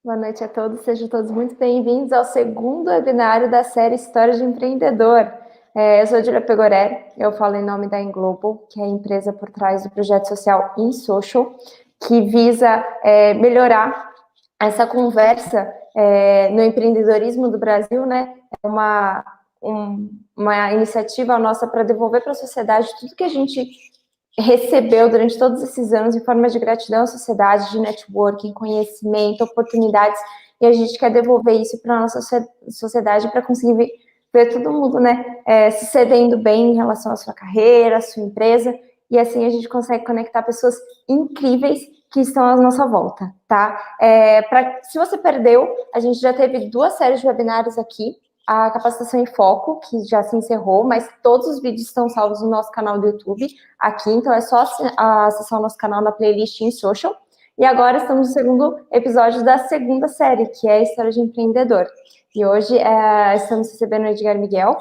Boa noite a todos, sejam todos muito bem-vindos ao segundo webinário da série História de Empreendedor. Eu sou a Julia Pegorelli, eu falo em nome da InGlobal, que é a empresa por trás do projeto social InSocial, que visa melhorar essa conversa no empreendedorismo do Brasil, né? É uma iniciativa nossa para devolver para a sociedade tudo que a gente recebeu durante todos esses anos em forma de gratidão à sociedade, de networking, conhecimento, oportunidades, e a gente quer devolver isso para a nossa sociedade para conseguir ver todo mundo, né, se cedendo bem em relação à sua carreira, à sua empresa, e assim a gente consegue conectar pessoas incríveis que estão à nossa volta, tá? Se você perdeu, a gente já teve 2 séries de webinários aqui, a capacitação em foco, que já se encerrou, mas todos os vídeos estão salvos no nosso canal do YouTube, aqui, então é só acessar o nosso canal na playlist InSocial. E agora estamos no segundo episódio da segunda série, que é a História de Empreendedor. E hoje estamos recebendo o Edgar Miguel,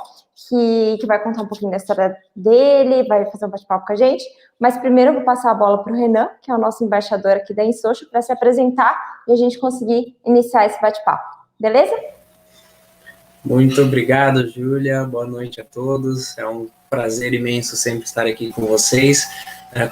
que vai contar um pouquinho da história dele, vai fazer um bate-papo com a gente. Mas primeiro eu vou passar a bola para o Renan, que é o nosso embaixador aqui da InSocial, para se apresentar e a gente conseguir iniciar esse bate-papo. Beleza? Muito obrigado, Júlia. Boa noite a todos. É um prazer imenso sempre estar aqui com vocês.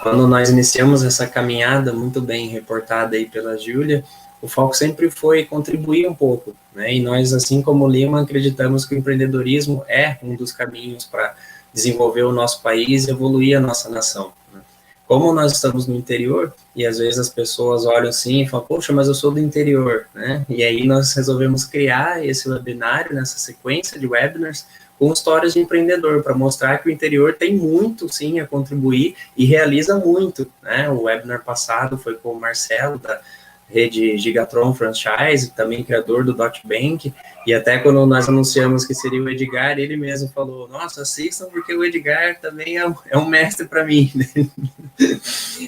Quando nós iniciamos essa caminhada, muito bem reportada aí pela Júlia, o foco sempre foi contribuir um pouco, né? E nós, assim como Lima, acreditamos que o empreendedorismo é um dos caminhos para desenvolver o nosso país e evoluir a nossa nação. Como nós estamos no interior, e às vezes as pessoas olham assim e falam, poxa, mas eu sou do interior, né? E aí nós resolvemos criar esse webinário, nessa sequência de webinars, com histórias de empreendedor, para mostrar que o interior tem muito, sim, a contribuir e realiza muito, né? O webinar passado foi com o Marcelo, da rede Gigatron Franchise, também criador do DotBank, e até quando nós anunciamos que seria o Edgar, ele mesmo falou, nossa, assistam, porque o Edgar também é um mestre para mim, né?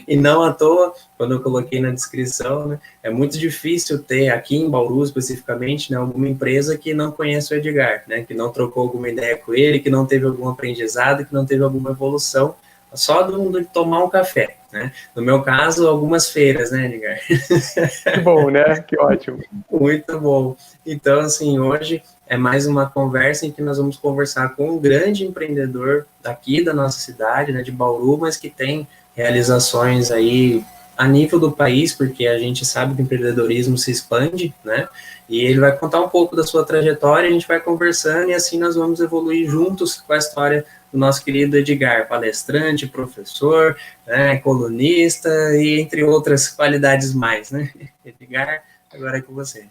E não à toa, quando eu coloquei na descrição, né, é muito difícil ter aqui em Bauru, especificamente, né, alguma empresa que não conhece o Edgar, né, que não trocou alguma ideia com ele, que não teve algum aprendizado, que não teve alguma evolução, só de tomar um café, né? No meu caso, algumas feiras, né, Edgar? Que bom, né? Que ótimo. Muito bom. Então, assim, hoje é mais uma conversa em que nós vamos conversar com um grande empreendedor daqui da nossa cidade, né, de Bauru, mas que tem realizações aí a nível do país, porque a gente sabe que o empreendedorismo se expande, né? E ele vai contar um pouco da sua trajetória, a gente vai conversando e assim nós vamos evoluir juntos com a história do nosso querido Edgar, palestrante, professor, né, colunista e entre outras qualidades mais, né? Edgar, agora é com você.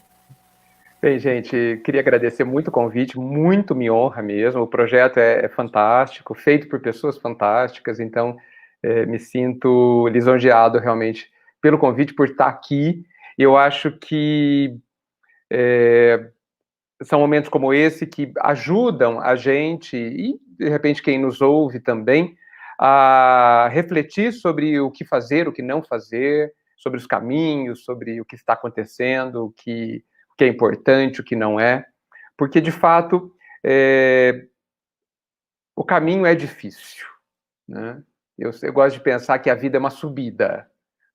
Bem, gente, queria agradecer muito o convite, muito me honra mesmo, o projeto é fantástico, feito por pessoas fantásticas, então me sinto lisonjeado realmente pelo convite, por estar aqui. Eu acho que são momentos como esse que ajudam a gente, e de repente quem nos ouve também, a refletir sobre o que fazer, o que não fazer, sobre os caminhos, sobre o que está acontecendo, o que é importante, o que não é, porque de fato o caminho é difícil, né? Eu gosto de pensar que a vida é uma subida,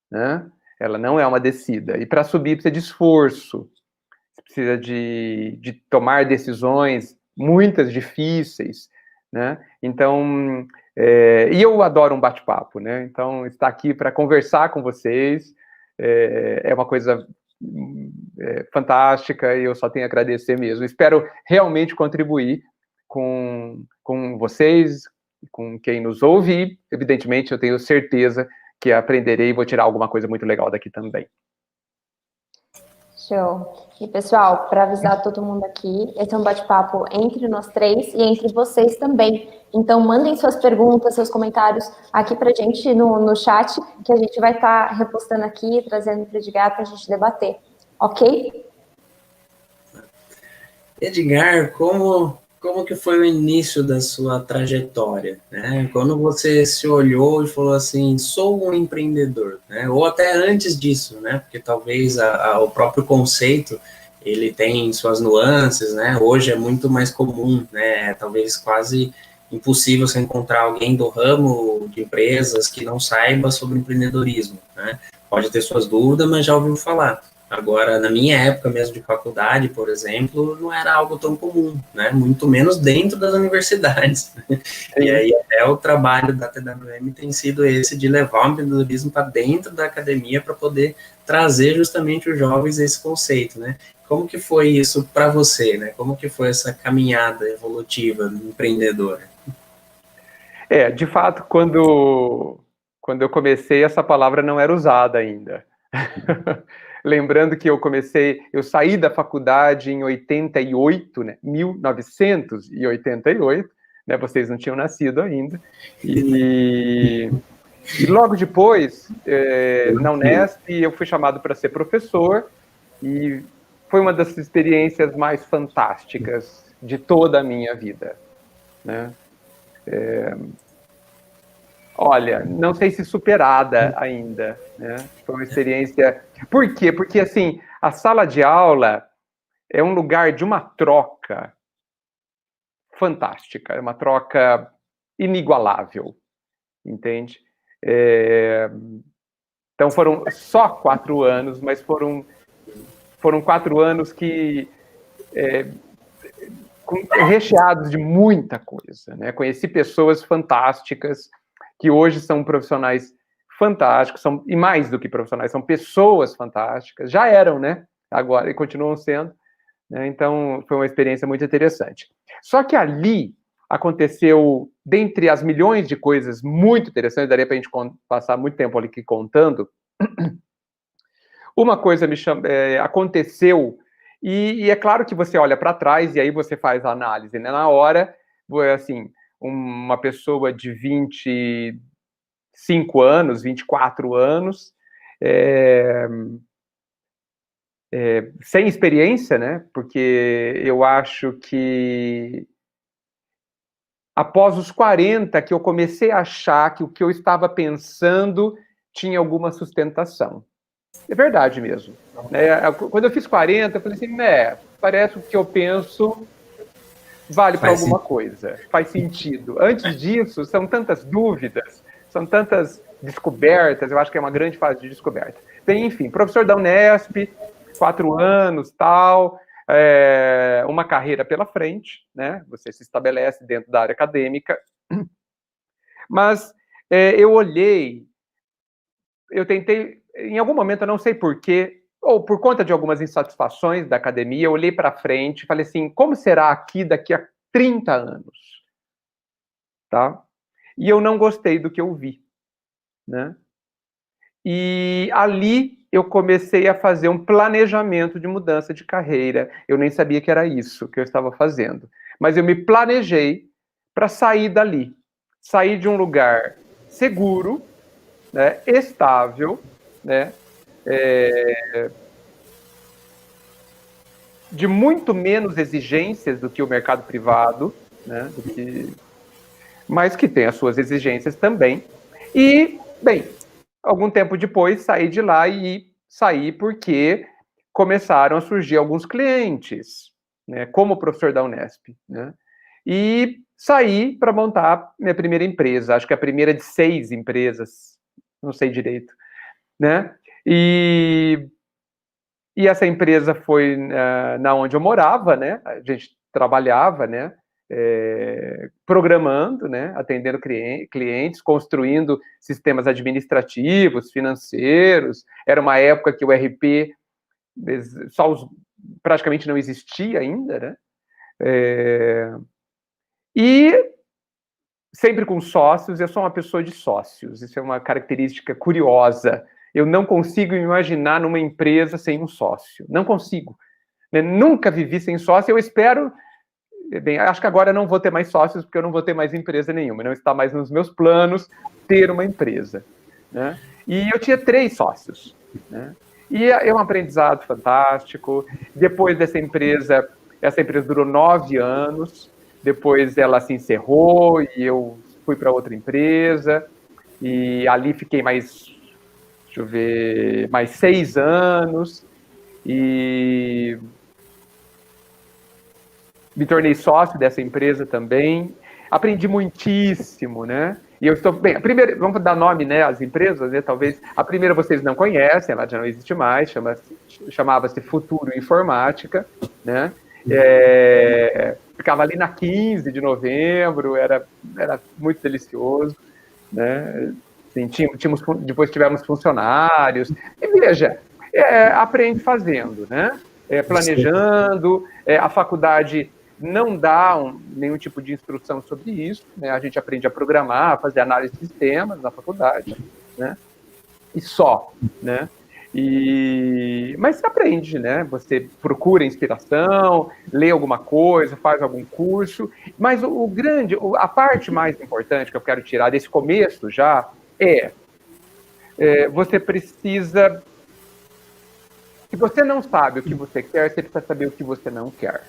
né? Ela não é uma descida, e para subir precisa de esforço, precisa de tomar decisões, muitas difíceis, né? Então, e eu adoro um bate-papo, né? Então, estar aqui para conversar com vocês é uma coisa fantástica, e eu só tenho a agradecer mesmo. Espero realmente contribuir com vocês, com quem nos ouve, e, evidentemente, eu tenho certeza que aprenderei e vou tirar alguma coisa muito legal daqui também. Show. E, pessoal, para avisar todo mundo aqui, esse é um bate-papo entre nós três e entre vocês também. Então, mandem suas perguntas, seus comentários aqui para a gente no chat, que a gente vai estar repostando aqui, trazendo para o Edgar para a gente debater. Ok? Edgar, como que foi o início da sua trajetória, né? Quando você se olhou e falou assim, sou um empreendedor, né? Ou até antes disso, né? Porque talvez o próprio conceito, ele tem suas nuances, né? Hoje é muito mais comum, né? Talvez quase impossível você encontrar alguém do ramo de empresas que não saiba sobre empreendedorismo, né? Pode ter suas dúvidas, mas já ouviu falar. Agora, na minha época mesmo de faculdade, por exemplo, não era algo tão comum, né? Muito menos dentro das universidades. E aí, até o trabalho da TWM tem sido esse de levar o empreendedorismo para dentro da academia para poder trazer justamente os jovens esse conceito, né? Como que foi isso para você, né? Como que foi essa caminhada evolutiva empreendedora? De fato, quando eu comecei, essa palavra não era usada ainda. Lembrando que eu saí da faculdade em 88, né, 1988, né, vocês não tinham nascido ainda, e logo depois, na Unesp, eu fui chamado para ser professor, e foi uma das experiências mais fantásticas de toda a minha vida, né? Olha, não sei se superada ainda, né? Foi uma experiência. Por quê? Porque, assim, a sala de aula é um lugar de uma troca fantástica, é uma troca inigualável, entende? Então foram só 4 anos, mas foram 4 anos que recheados de muita coisa, né? Conheci pessoas fantásticas que hoje são profissionais fantásticos, e mais do que profissionais, são pessoas fantásticas, já eram, né? Agora, e continuam sendo, né? Então, foi uma experiência muito interessante. Só que ali aconteceu, dentre as milhões de coisas muito interessantes, daria para a gente passar muito tempo ali aqui contando, uma coisa aconteceu, e é claro que você olha para trás e aí você faz a análise, né? Na hora, assim, uma pessoa de 25 anos, 24 anos, sem experiência, né? Porque eu acho que após os 40 que eu comecei a achar que o que eu estava pensando tinha alguma sustentação. É verdade mesmo. Quando eu fiz 40, eu falei assim, parece que o que eu penso vale para alguma coisa, faz sentido. Antes disso, são tantas dúvidas, são tantas descobertas, eu acho que é uma grande fase de descoberta. Enfim, professor da Unesp, 4 anos, tal, uma carreira pela frente, né? Você se estabelece dentro da área acadêmica, mas eu olhei, eu tentei, em algum momento, eu não sei porquê, ou por conta de algumas insatisfações da academia, eu olhei para frente e falei assim, como será aqui daqui a 30 anos? Tá? E eu não gostei do que eu vi, né? E ali eu comecei a fazer um planejamento de mudança de carreira. Eu nem sabia que era isso que eu estava fazendo. Mas eu me planejei para sair dali. Sair de um lugar seguro, né, estável, né, de muito menos exigências do que o mercado privado, né, mas que tem as suas exigências também. E, bem, algum tempo depois saí de lá e saí porque começaram a surgir alguns clientes, né, como professor da Unesp, né, e saí para montar minha primeira empresa, acho que a primeira de 6 empresas, não sei direito, né, e essa empresa foi na onde eu morava, né? A gente trabalhava, né? Programando, né? Atendendo clientes, construindo sistemas administrativos, financeiros. Era uma época que o RP praticamente não existia ainda, né? E sempre com sócios, eu sou uma pessoa de sócios, isso é uma característica curiosa. Eu não consigo me imaginar numa empresa sem um sócio, não consigo. Nunca vivi sem sócio, eu espero, bem, acho que agora eu não vou ter mais sócios, porque eu não vou ter mais empresa nenhuma, não está mais nos meus planos ter uma empresa, né? E eu tinha 3 sócios, né? E é um aprendizado fantástico. Depois dessa empresa, essa empresa durou 9 anos, depois ela se encerrou e eu fui para outra empresa, e ali fiquei mais 6 anos, e me tornei sócio dessa empresa também. Aprendi muitíssimo, né? E eu estou bem. A primeira, vamos dar nome, né, às empresas, né? Talvez a primeira vocês não conhecem, ela já não existe mais, chamava-se Futuro Informática, né? Ficava ali na 15 de novembro, era muito delicioso, né? Assim, depois tivemos funcionários. E veja, aprende fazendo, né? Planejando, a faculdade não dá nenhum tipo de instrução sobre isso, né? A gente aprende a programar, a fazer análise de sistemas na faculdade, né? E só, né? Mas você aprende, né? Você procura inspiração, lê alguma coisa, faz algum curso, mas a parte mais importante que eu quero tirar desse começo já você precisa... Se você não sabe o que você quer, você precisa saber o que você não quer.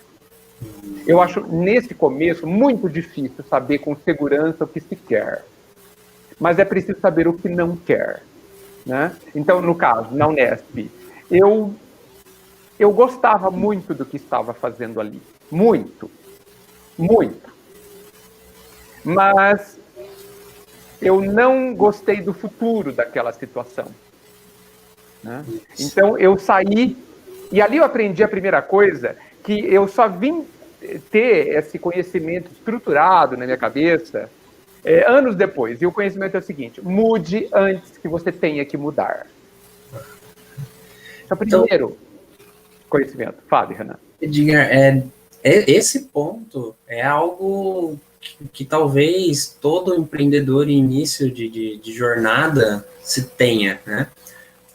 Eu acho, nesse começo, muito difícil saber com segurança o que se quer. Mas é preciso saber o que não quer, né? Então, no caso, na Unesp, eu gostava muito do que estava fazendo ali. Muito. Muito. Mas eu não gostei do futuro daquela situação, né? Então, eu saí, e ali eu aprendi a primeira coisa, que eu só vim ter esse conhecimento estruturado na minha cabeça anos depois. E o conhecimento é o seguinte: mude antes que você tenha que mudar. Esse é o primeiro conhecimento. Fale, Renan. Edgar, esse ponto é algo que talvez todo empreendedor em início de jornada se tenha, né?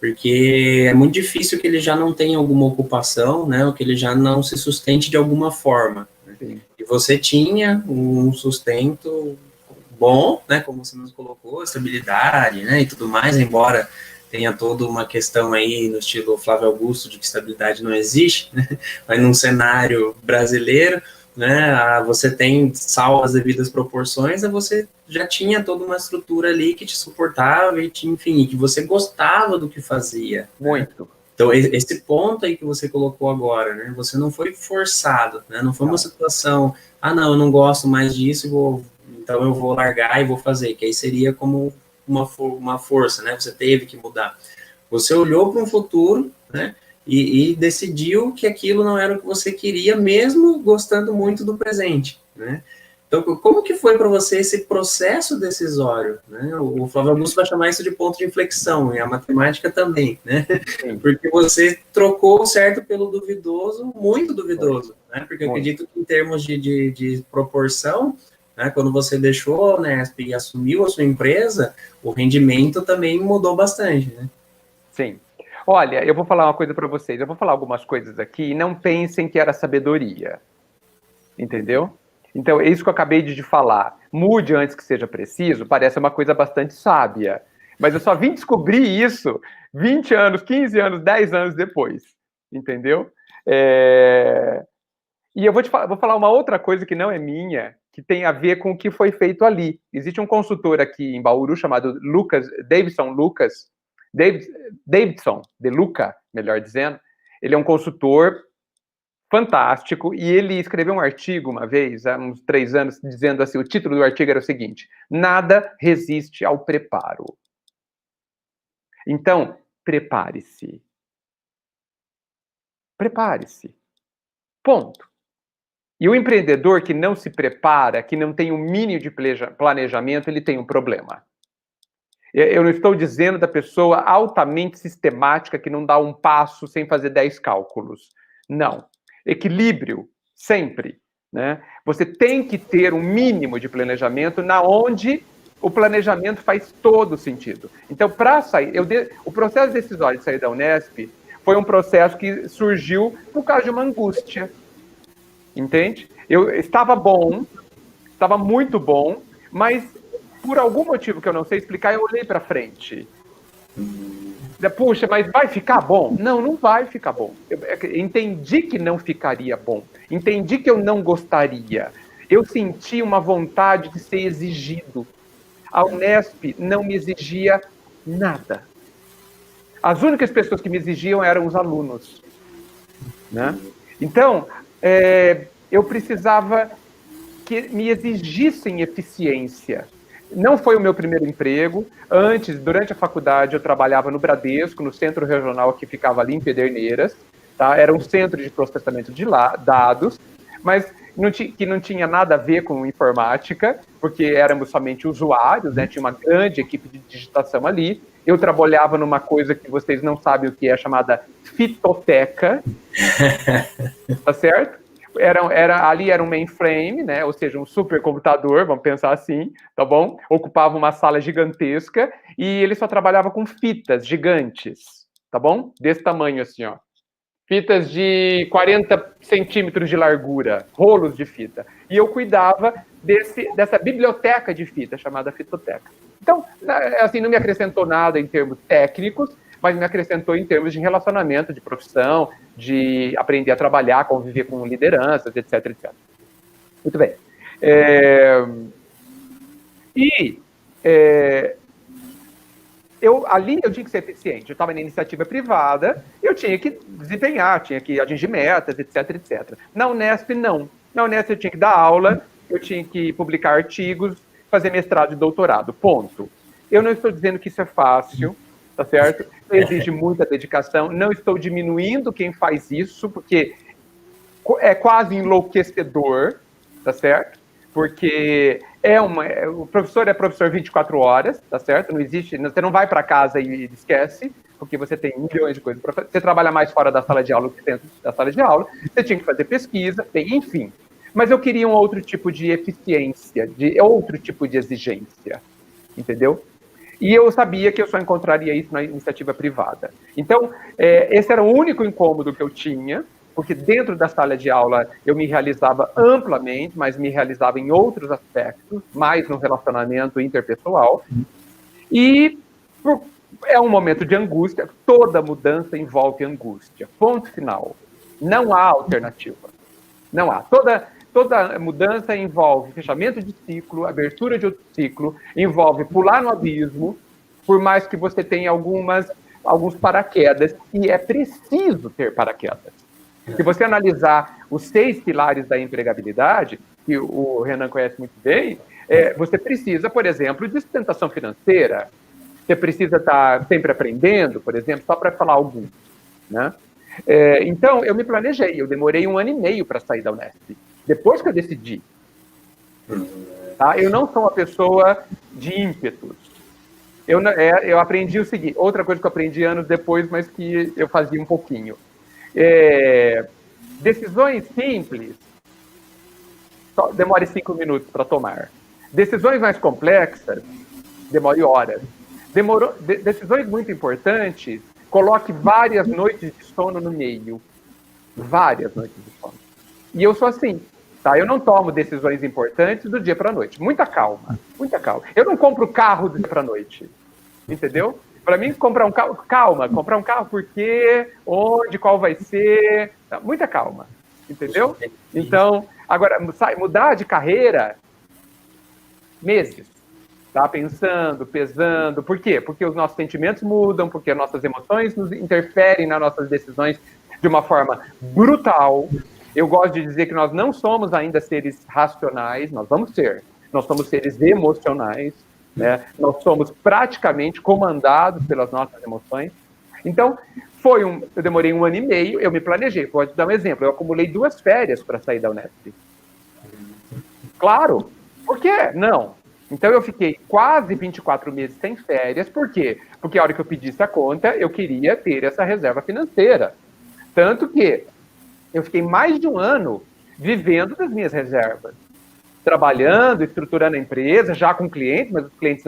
Porque é muito difícil que ele já não tenha alguma ocupação, né? Ou que ele já não se sustente de alguma forma. Né? E você tinha um sustento bom, né? Como você nos colocou, estabilidade, né? E tudo mais, embora tenha toda uma questão aí no estilo Flávio Augusto de que estabilidade não existe, né? Mas num cenário brasileiro, né? Você tem, salvo as devidas proporções, você já tinha toda uma estrutura ali que te suportava e, enfim, que você gostava do que fazia. Muito. Então, esse ponto aí que você colocou agora, né? Você não foi forçado, né? Não foi uma situação, não, eu não gosto mais disso, então eu vou largar e vou fazer, que aí seria como uma força, né? Você teve que mudar. Você olhou para um futuro, né? E decidiu que aquilo não era o que você queria, mesmo gostando muito do presente, né? Então, como que foi para você esse processo decisório, né? O Flávio Augusto vai chamar isso de ponto de inflexão, e a matemática também, né? Sim. Porque você trocou o certo pelo duvidoso, muito duvidoso, né? Porque eu acredito que em termos de proporção, né, quando você deixou a Unesp e assumiu a sua empresa, o rendimento também mudou bastante, né? Sim. Olha, eu vou falar uma coisa para vocês. Eu vou falar algumas coisas aqui e não pensem que era sabedoria. Entendeu? Então, é isso que eu acabei de falar. Mude antes que seja preciso, parece uma coisa bastante sábia. Mas eu só vim descobrir isso 20 anos, 15 anos, 10 anos depois. Entendeu? E eu vou falar uma outra coisa que não é minha, que tem a ver com o que foi feito ali. Existe um consultor aqui em Bauru chamado Davidson De Luca, melhor dizendo. Ele é um consultor fantástico, e ele escreveu um artigo uma vez, há uns 3 anos, dizendo assim, o título do artigo era o seguinte: nada resiste ao preparo. Então, prepare-se. Prepare-se. Ponto. E o empreendedor que não se prepara, que não tem um mínimo de planejamento, ele tem um problema. Eu não estou dizendo da pessoa altamente sistemática que não dá um passo sem fazer 10 cálculos. Não. Equilíbrio, sempre. Né? Você tem que ter um mínimo de planejamento na onde o planejamento faz todo sentido. Então, para sair... o processo decisório de sair da Unesp foi um processo que surgiu por causa de uma angústia. Entende? Eu estava bom, estava muito bom, mas por algum motivo que eu não sei explicar, eu olhei para frente. Puxa, mas vai ficar bom? Não, não vai ficar bom. Eu entendi que não ficaria bom. Entendi que eu não gostaria. Eu senti uma vontade de ser exigido. A Unesp não me exigia nada. As únicas pessoas que me exigiam eram os alunos. Né? Então, eu precisava que me exigissem eficiência. Não foi o meu primeiro emprego. Antes, durante a faculdade, eu trabalhava no Bradesco, no centro regional que ficava ali em Pederneiras. Tá? Era um centro de processamento de dados, mas que não tinha nada a ver com informática, porque éramos somente usuários, né? Tinha uma grande equipe de digitação ali. Eu trabalhava numa coisa que vocês não sabem o que é, chamada fitoteca, tá certo? Ali era um mainframe, né? Ou seja, um supercomputador, vamos pensar assim, tá bom? Ocupava uma sala gigantesca e ele só trabalhava com fitas gigantes, tá bom? Desse tamanho assim, ó. Fitas de 40 centímetros de largura, rolos de fita. E eu cuidava dessa biblioteca de fita, chamada fitoteca. Então, assim, não me acrescentou nada em termos técnicos, mas me acrescentou em termos de relacionamento, de profissão, de aprender a trabalhar, conviver com lideranças, etc, etc. Muito bem. Ali eu tinha que ser eficiente. Eu estava na iniciativa privada, eu tinha que desempenhar, tinha que atingir metas, etc, etc. Na Unesp, não. Na Unesp eu tinha que dar aula, eu tinha que publicar artigos, fazer mestrado e doutorado, ponto. Eu não estou dizendo que isso é fácil, tá certo? Exige muita dedicação, não estou diminuindo quem faz isso, porque é quase enlouquecedor, tá certo? Porque o professor é professor 24 horas, tá certo? Não existe, você não vai para casa e esquece, porque você tem milhões de coisas para fazer. Você trabalha mais fora da sala de aula do que dentro da sala de aula, você tinha que fazer pesquisa, enfim. Mas eu queria um outro tipo de eficiência, outro tipo de exigência, entendeu? E eu sabia que eu só encontraria isso na iniciativa privada. Então, esse era o único incômodo que eu tinha, porque dentro da sala de aula eu me realizava amplamente, mas me realizava em outros aspectos, mais no relacionamento interpessoal. E é um momento de angústia, toda mudança envolve angústia, ponto final. Não há alternativa. Não há. Toda mudança envolve fechamento de ciclo, abertura de outro ciclo, envolve pular no abismo, por mais que você tenha alguns paraquedas, e é preciso ter paraquedas. Se você analisar os 6 pilares da empregabilidade, que o Renan conhece muito bem, você precisa, por exemplo, de sustentação financeira, você precisa estar sempre aprendendo, por exemplo, só para falar alguns, né? Então, eu me planejei, eu demorei 1 ano e meio para sair da Unesp, depois que eu decidi. Tá? Eu não sou uma pessoa de ímpetos. Eu aprendi o seguinte, outra coisa que eu aprendi anos depois, mas que eu fazia um pouquinho. Decisões simples, demore 5 minutos para tomar. Decisões mais complexas, demore horas. Decisões muito importantes, coloque várias noites de sono no meio. Várias noites de sono. E eu sou assim, tá? Eu não tomo decisões importantes do dia para a noite. Muita calma, muita calma. Eu não compro carro do dia para a noite, entendeu? Para mim, comprar um carro, comprar um carro por quê, onde, qual vai ser, tá? Muita calma, entendeu? Então, agora, mudar de carreira, meses, tá? Pensando, pesando, por quê? Porque os nossos sentimentos mudam, porque as nossas emoções nos interferem nas nossas decisões de uma forma brutal. Eu gosto de dizer que nós não somos ainda seres racionais, nós vamos ser. Nós somos seres emocionais, né? Nós somos praticamente comandados pelas nossas emoções. Então, eu demorei 1 ano e meio, eu me planejei. Vou te dar um exemplo, eu acumulei 2 férias para sair da Unesp. Claro, por quê? Não. Então, eu fiquei quase 24 meses sem férias, por quê? Porque a hora que eu pedisse a conta, eu queria ter essa reserva financeira. Tanto que eu fiquei mais de 1 ano vivendo das minhas reservas. Trabalhando, estruturando a empresa, já com clientes, mas os clientes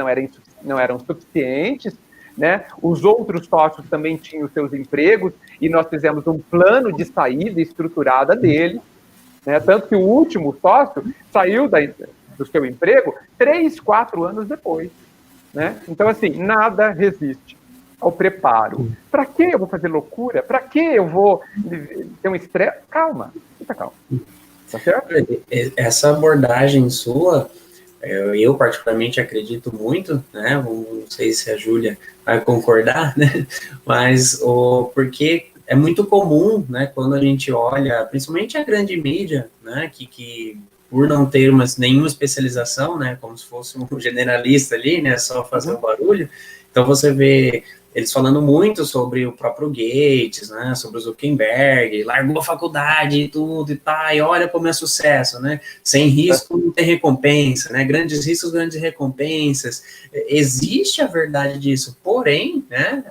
não eram suficientes, né? Os outros sócios também tinham seus empregos e nós fizemos um plano de saída estruturada dele, né? Tanto que o último sócio saiu do seu emprego 3, 4 anos depois, né? Então, assim, nada resiste ao preparo. Para que eu vou fazer loucura? Para que eu vou ter um estresse? Calma, fica calma. Tá certo? Essa abordagem sua, eu particularmente acredito muito, né? Não sei se a Júlia vai concordar, né? Mas porque é muito comum, né? Quando a gente olha, principalmente a grande mídia, né? Que por não ter nenhuma especialização, né, como se fosse um generalista ali, né, só fazer o barulho. Então você vê eles falando muito sobre o próprio Gates, né, sobre o Zuckerberg, largou a faculdade e tudo e tá, e olha como é sucesso, né, sem risco não tem recompensa, né, grandes riscos, grandes recompensas. Existe a verdade disso, porém, né,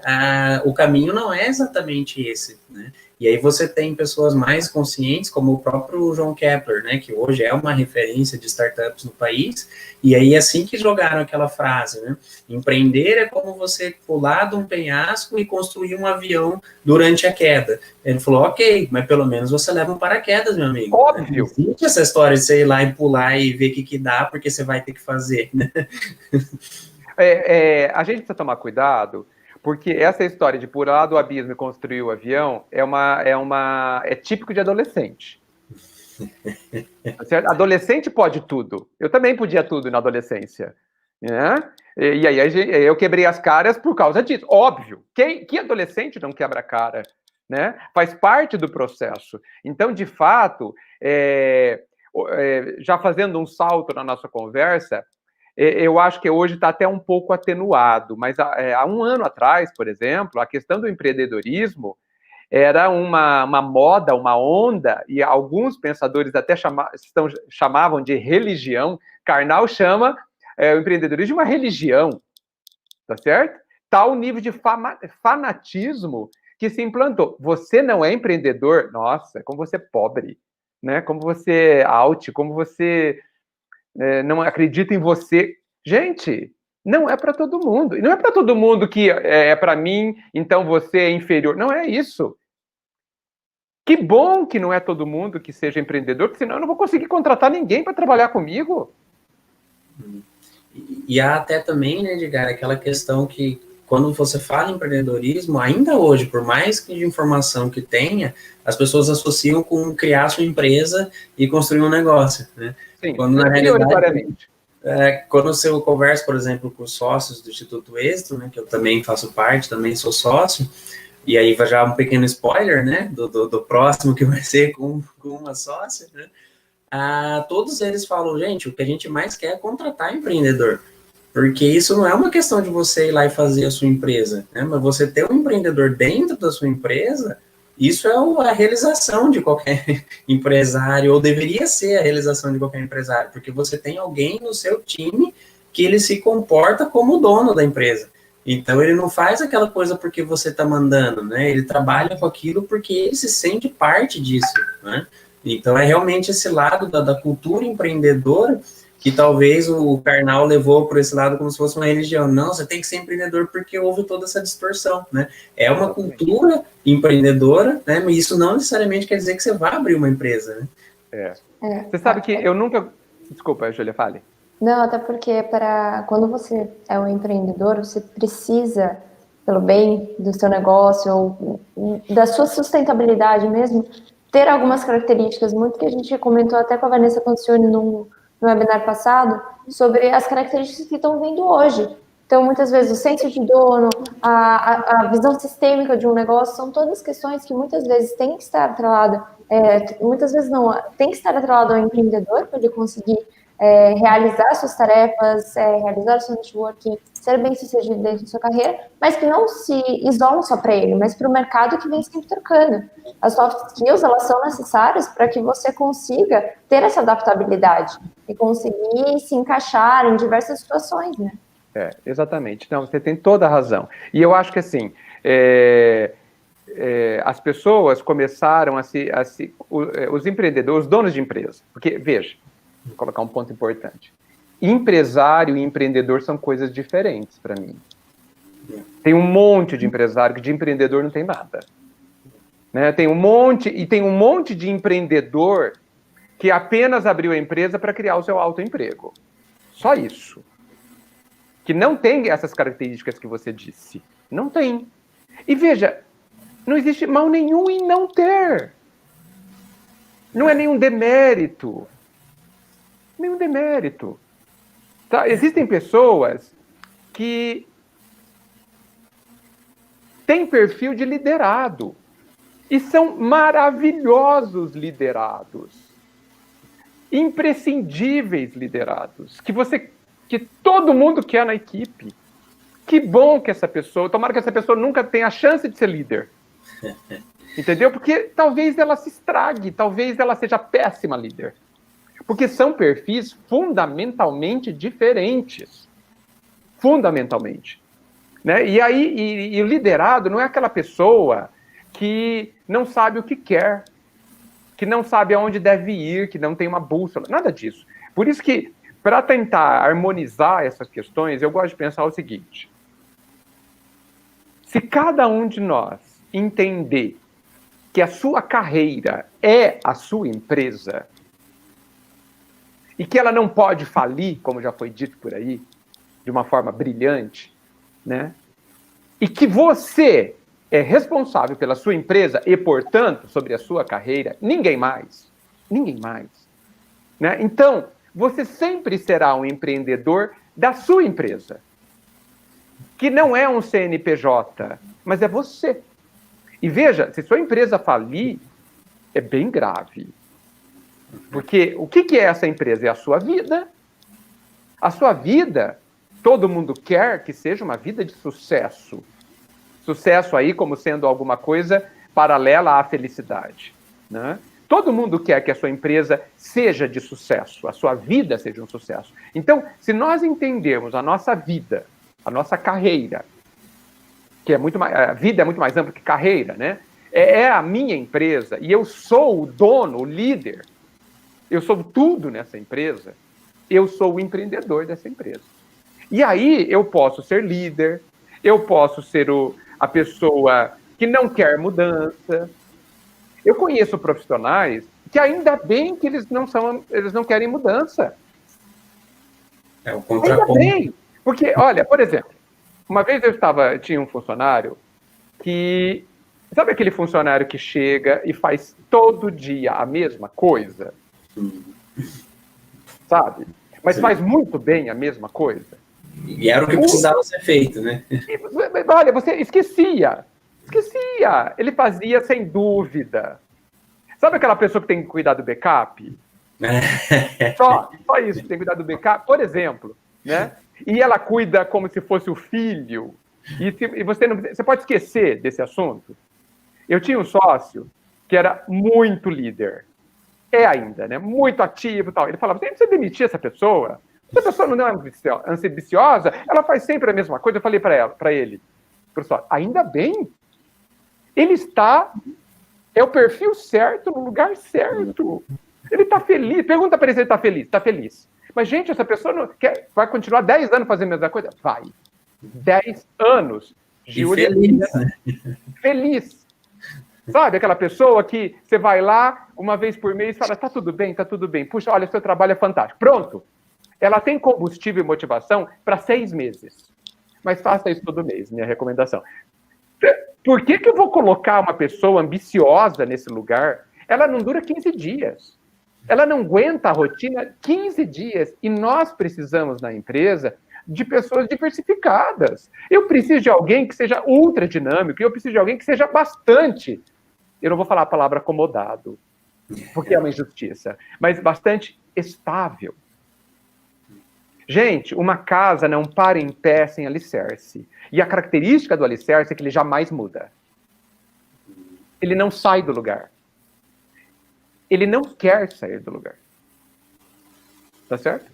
o caminho não é exatamente esse, né. E aí você tem pessoas mais conscientes, como o próprio John Kepler, né, que hoje é uma referência de startups no país, e aí assim que jogaram aquela frase, né, empreender é como você pular de um penhasco e construir um avião durante a queda. Ele falou, ok, mas pelo menos você leva um paraquedas, meu amigo. Óbvio. Não existe essa história de você ir lá e pular e ver o que dá, porque você vai ter que fazer, né? A gente precisa tomar cuidado, porque essa história de pular do abismo e construir o avião é típico de adolescente. Certo? Adolescente pode tudo. Eu também podia tudo na adolescência. Né? E aí eu quebrei as caras por causa disso. Óbvio. Que adolescente não quebra a cara? Né? Faz parte do processo. Então, de fato, já fazendo um salto na nossa conversa, eu acho que hoje está até um pouco atenuado, mas há um ano atrás, por exemplo, a questão do empreendedorismo era uma moda, uma onda, e alguns pensadores até chamavam de religião. Karnal chama o empreendedorismo de uma religião, tá certo? Tal nível de fanatismo que se implantou. Você não é empreendedor? Nossa, como você é pobre, né? Como você é out, como você não acredita em você. Gente, não é para todo mundo. E não é para todo mundo que é para mim, então você é inferior. Não é isso. Que bom que não é todo mundo que seja empreendedor, porque senão eu não vou conseguir contratar ninguém para trabalhar comigo. E há até também, né, Edgar, aquela questão que quando você fala em empreendedorismo, ainda hoje, por mais que de informação que tenha, as pessoas associam com criar sua empresa e construir um negócio, né? Sim, quando na realidade, quando eu converso, por exemplo, com os sócios do Instituto Êxito, né, que eu também faço parte, também sou sócio, e aí vai já um pequeno spoiler, né, do próximo que vai ser com uma sócia, né? Todos eles falam, gente, o que a gente mais quer é contratar empreendedor, porque isso não é uma questão de você ir lá e fazer a sua empresa, né? Mas você ter um empreendedor dentro da sua empresa, isso é a realização de qualquer empresário, ou deveria ser a realização de qualquer empresário, porque você tem alguém no seu time que ele se comporta como o dono da empresa. Então, ele não faz aquela coisa porque você está mandando, né? Ele trabalha com aquilo porque ele se sente parte disso, né? Então, é realmente esse lado da cultura empreendedora que talvez o Karnal levou por esse lado como se fosse uma religião. Não, você tem que ser empreendedor porque houve toda essa distorção, né? É uma cultura empreendedora, né? Mas isso não necessariamente quer dizer que você vai abrir uma empresa, né? Você sabe que eu nunca... Desculpa, Júlia, fale. Não, até porque quando você é um empreendedor, você precisa, pelo bem do seu negócio ou da sua sustentabilidade mesmo, ter algumas características, muito que a gente comentou até com a Vanessa Concioni no webinar passado, sobre as características que estão vindo hoje. Então, muitas vezes, o senso de dono, a visão sistêmica de um negócio, são todas questões que muitas vezes tem que estar atrelada, muitas vezes não, tem que estar atrelado ao empreendedor para ele conseguir realizar suas tarefas, realizar o seu networking, ser bem sucedido dentro da sua carreira, mas que não se isolam só para ele, mas para o mercado que vem sempre trocando. As soft skills, elas são necessárias para que você consiga ter essa adaptabilidade e conseguir se encaixar em diversas situações, né? Exatamente. Não, você tem toda a razão. E eu acho que, assim, as pessoas começaram os empreendedores, os donos de empresa, porque, veja, vou colocar um ponto importante. Empresário e empreendedor são coisas diferentes para mim. Tem um monte de empresário que de empreendedor não tem nada. Né? Tem um monte de empreendedor que apenas abriu a empresa para criar o seu autoemprego. Só isso. Que não tem essas características que você disse. Não tem. E veja, não existe mal nenhum em não ter. Não é nenhum demérito. Nenhum demérito. Tá? Existem pessoas que têm perfil de liderado e são maravilhosos liderados. imprescindíveis liderados, que todo mundo quer na equipe. Que bom que essa pessoa, tomara que essa pessoa nunca tenha a chance de ser líder. Entendeu? Porque talvez ela se estrague, talvez ela seja péssima líder. Porque são perfis fundamentalmente diferentes. Fundamentalmente. Né? E aí, e o liderado não é aquela pessoa que não sabe o que quer, que não sabe aonde deve ir, que não tem uma bússola, nada disso. Por isso que, para tentar harmonizar essas questões, eu gosto de pensar o seguinte: se cada um de nós entender que a sua carreira é a sua empresa e que ela não pode falir, como já foi dito por aí, de uma forma brilhante, né? E que você é responsável pela sua empresa e, portanto, sobre a sua carreira, ninguém mais. Ninguém mais. Né? Então, você sempre será um empreendedor da sua empresa, que não é um CNPJ, mas é você. E veja, se sua empresa falir, é bem grave. Porque o que é essa empresa? É a sua vida. A sua vida, todo mundo quer que seja uma vida de sucesso. Sucesso aí como sendo alguma coisa paralela à felicidade. Né? Todo mundo quer que a sua empresa seja de sucesso, a sua vida seja um sucesso. Então, se nós entendermos a nossa vida, a nossa carreira, que é muito mais, a vida é muito mais ampla que carreira, né? É a minha empresa e eu sou o dono, o líder. Eu sou tudo nessa empresa. Eu sou o empreendedor dessa empresa. E aí eu posso ser líder, eu posso ser a pessoa que não quer mudança. Eu conheço profissionais que ainda bem que eles não querem mudança. É o Ainda contraponto. bem. Porque, olha, por exemplo, uma vez tinha um funcionário que, sabe aquele funcionário que chega e faz todo dia a mesma coisa? Sabe? Mas faz muito bem a mesma coisa. E era o que precisava ser feito, né? Olha, você esquecia. Ele fazia sem dúvida. Sabe aquela pessoa que tem que cuidar do backup? Só isso, tem que cuidar do backup, por exemplo, né? E ela cuida como se fosse o filho. E você pode esquecer desse assunto. Eu tinha um sócio que era muito líder. É ainda, né? Muito ativo e tal. Ele falava, você não precisa demitir essa pessoa. Essa pessoa não é ambiciosa, ela faz sempre a mesma coisa. Eu falei para ele, professor, ainda bem. Ele é o perfil certo, no lugar certo. Ele está feliz. Pergunta para ele se ele está feliz. Está feliz. Mas, gente, essa pessoa vai continuar 10 anos fazendo a mesma coisa? Vai. 10 anos. Júlia, feliz, né? Feliz. Sabe aquela pessoa que você vai lá uma vez por mês e fala, tá tudo bem. Puxa, olha, seu trabalho é fantástico. Pronto. Ela tem combustível e motivação para 6 meses. Mas faça isso todo mês, minha recomendação. Por que eu vou colocar uma pessoa ambiciosa nesse lugar? Ela não dura 15 dias. Ela não aguenta a rotina 15 dias. E nós precisamos, na empresa, de pessoas diversificadas. Eu preciso de alguém que seja ultra dinâmico, e eu preciso de alguém que seja bastante, eu não vou falar a palavra acomodado, porque é uma injustiça, mas bastante estável. Gente, uma casa não para em pé sem alicerce. E a característica do alicerce é que ele jamais muda. Ele não sai do lugar. Ele não quer sair do lugar. Tá certo?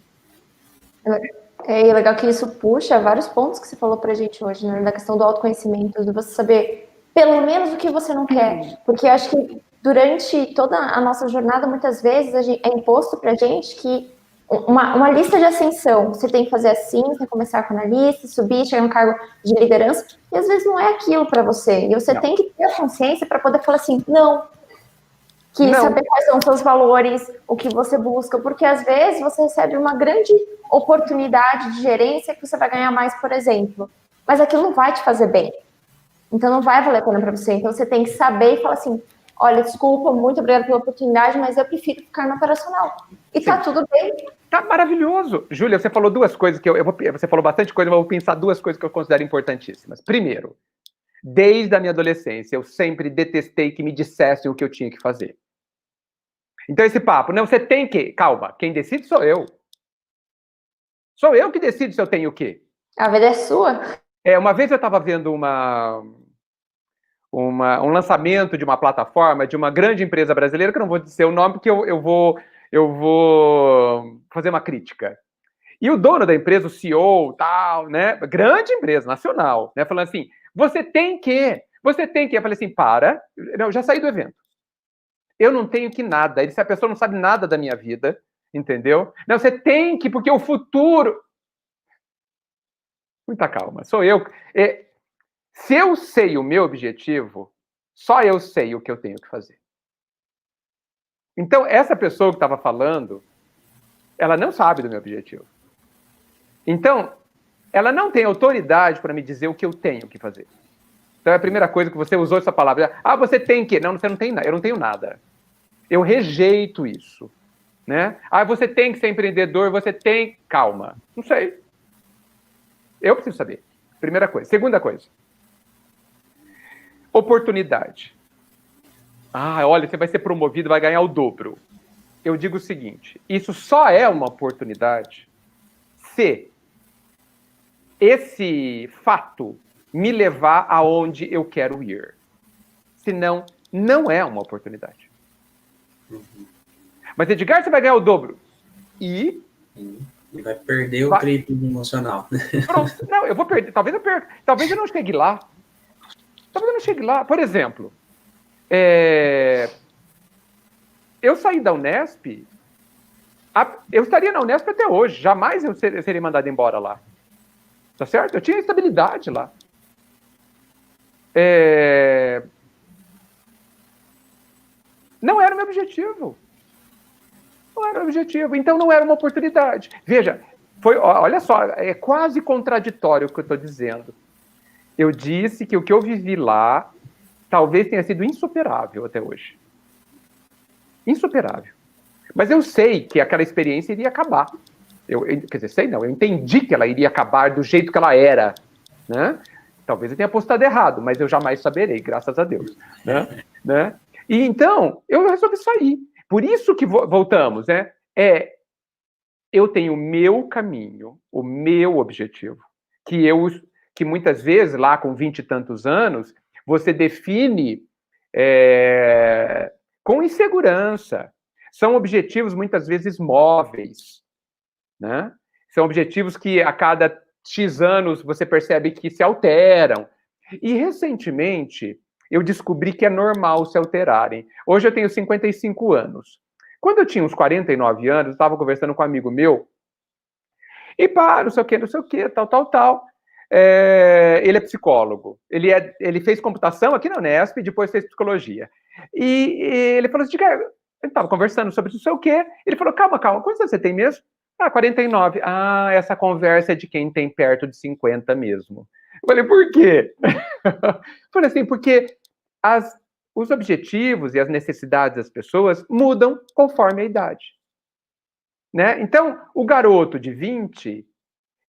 É legal que isso puxa vários pontos que você falou pra gente hoje, né? Da questão do autoconhecimento, de você saber pelo menos o que você não quer. Porque eu acho que durante toda a nossa jornada, muitas vezes, é imposto pra gente que uma lista de ascensão, você tem que fazer assim, você tem que começar com a lista, subir, chegar no cargo de liderança, e às vezes não é aquilo para você. E você tem que ter a consciência para poder falar assim, não. Saber quais são os seus valores, o que você busca, porque às vezes você recebe uma grande oportunidade de gerência que você vai ganhar mais, por exemplo, mas aquilo não vai te fazer bem. Então não vai valer a pena para você. Então você tem que saber e falar assim, olha, desculpa, muito obrigada pela oportunidade, mas eu prefiro ficar no operacional. E tá tudo bem. Tá maravilhoso. Júlia, você falou duas coisas que você falou bastante coisa, mas eu vou pensar duas coisas que eu considero importantíssimas. Primeiro, desde a minha adolescência, eu sempre detestei que me dissessem o que eu tinha que fazer. Então esse papo, não, você tem que... Calma, quem decide sou eu. Sou eu que decido se eu tenho o quê. A vida é sua. Uma vez eu estava vendo um lançamento de uma plataforma de uma grande empresa brasileira, que eu não vou dizer o nome, porque eu vou fazer uma crítica. E o dono da empresa, o CEO, tal, né, grande empresa, nacional, né, falando assim, você tem que. Eu falei assim, eu já saí do evento. Eu não tenho que nada. Ele disse, a pessoa não sabe nada da minha vida, entendeu? Não, você tem que, porque o futuro... Muita calma, sou eu. Se eu sei o meu objetivo, só eu sei o que eu tenho que fazer. Então, essa pessoa que estava falando, ela não sabe do meu objetivo. Então, ela não tem autoridade para me dizer o que eu tenho que fazer. Então, é a primeira coisa que você usou essa palavra. Ah, você tem que... Não, você não tem nada. Eu não tenho nada. Eu rejeito isso. Né? Ah, você tem que ser empreendedor, você tem... Calma. Não sei. Eu preciso saber. Primeira coisa. Segunda coisa. Oportunidade. Ah, olha, você vai ser promovido, vai ganhar o dobro. Eu digo o seguinte, isso só é uma oportunidade se esse fato me levar aonde eu quero ir. Senão, não é uma oportunidade. Mas, Edgar, você vai ganhar o dobro. E vai perder o triplo emocional. Pronto. Não, eu vou perder. Talvez eu perca. Talvez eu não chegue lá. Por exemplo, eu saí da Unesp, eu estaria na Unesp até hoje. Jamais eu seria mandado embora lá. Tá certo? Eu tinha estabilidade lá. Não era o meu objetivo. Então não era uma oportunidade. Veja, olha só, é quase contraditório o que eu estou dizendo. Eu disse que o que eu vivi lá talvez tenha sido insuperável até hoje. Insuperável. Mas eu sei que aquela experiência iria acabar. Quer dizer, sei não, eu entendi que ela iria acabar do jeito que ela era. Né? Talvez eu tenha apostado errado, mas eu jamais saberei, graças a Deus. Né? E então, eu resolvi sair. Por isso que voltamos, né? Eu tenho o meu caminho, o meu objetivo, que muitas vezes, lá com 20 e tantos anos, você define com insegurança. São objetivos, muitas vezes, móveis. Né? São objetivos que, a cada X anos, você percebe que se alteram. E, recentemente, eu descobri que é normal se alterarem. Hoje eu tenho 55 anos. Quando eu tinha uns 49 anos, eu estava conversando com um amigo meu, e não sei o que, tal. Ele é psicólogo. Ele fez computação aqui na Unesp e depois fez psicologia. E ele falou assim, ele estava conversando sobre não sei o quê, ele falou, calma, quantos anos você tem mesmo? 49. Essa conversa é de quem tem perto de 50 mesmo. Eu falei, por quê? Falei assim, porque os objetivos e as necessidades das pessoas mudam conforme a idade. Né? Então, o garoto de 20,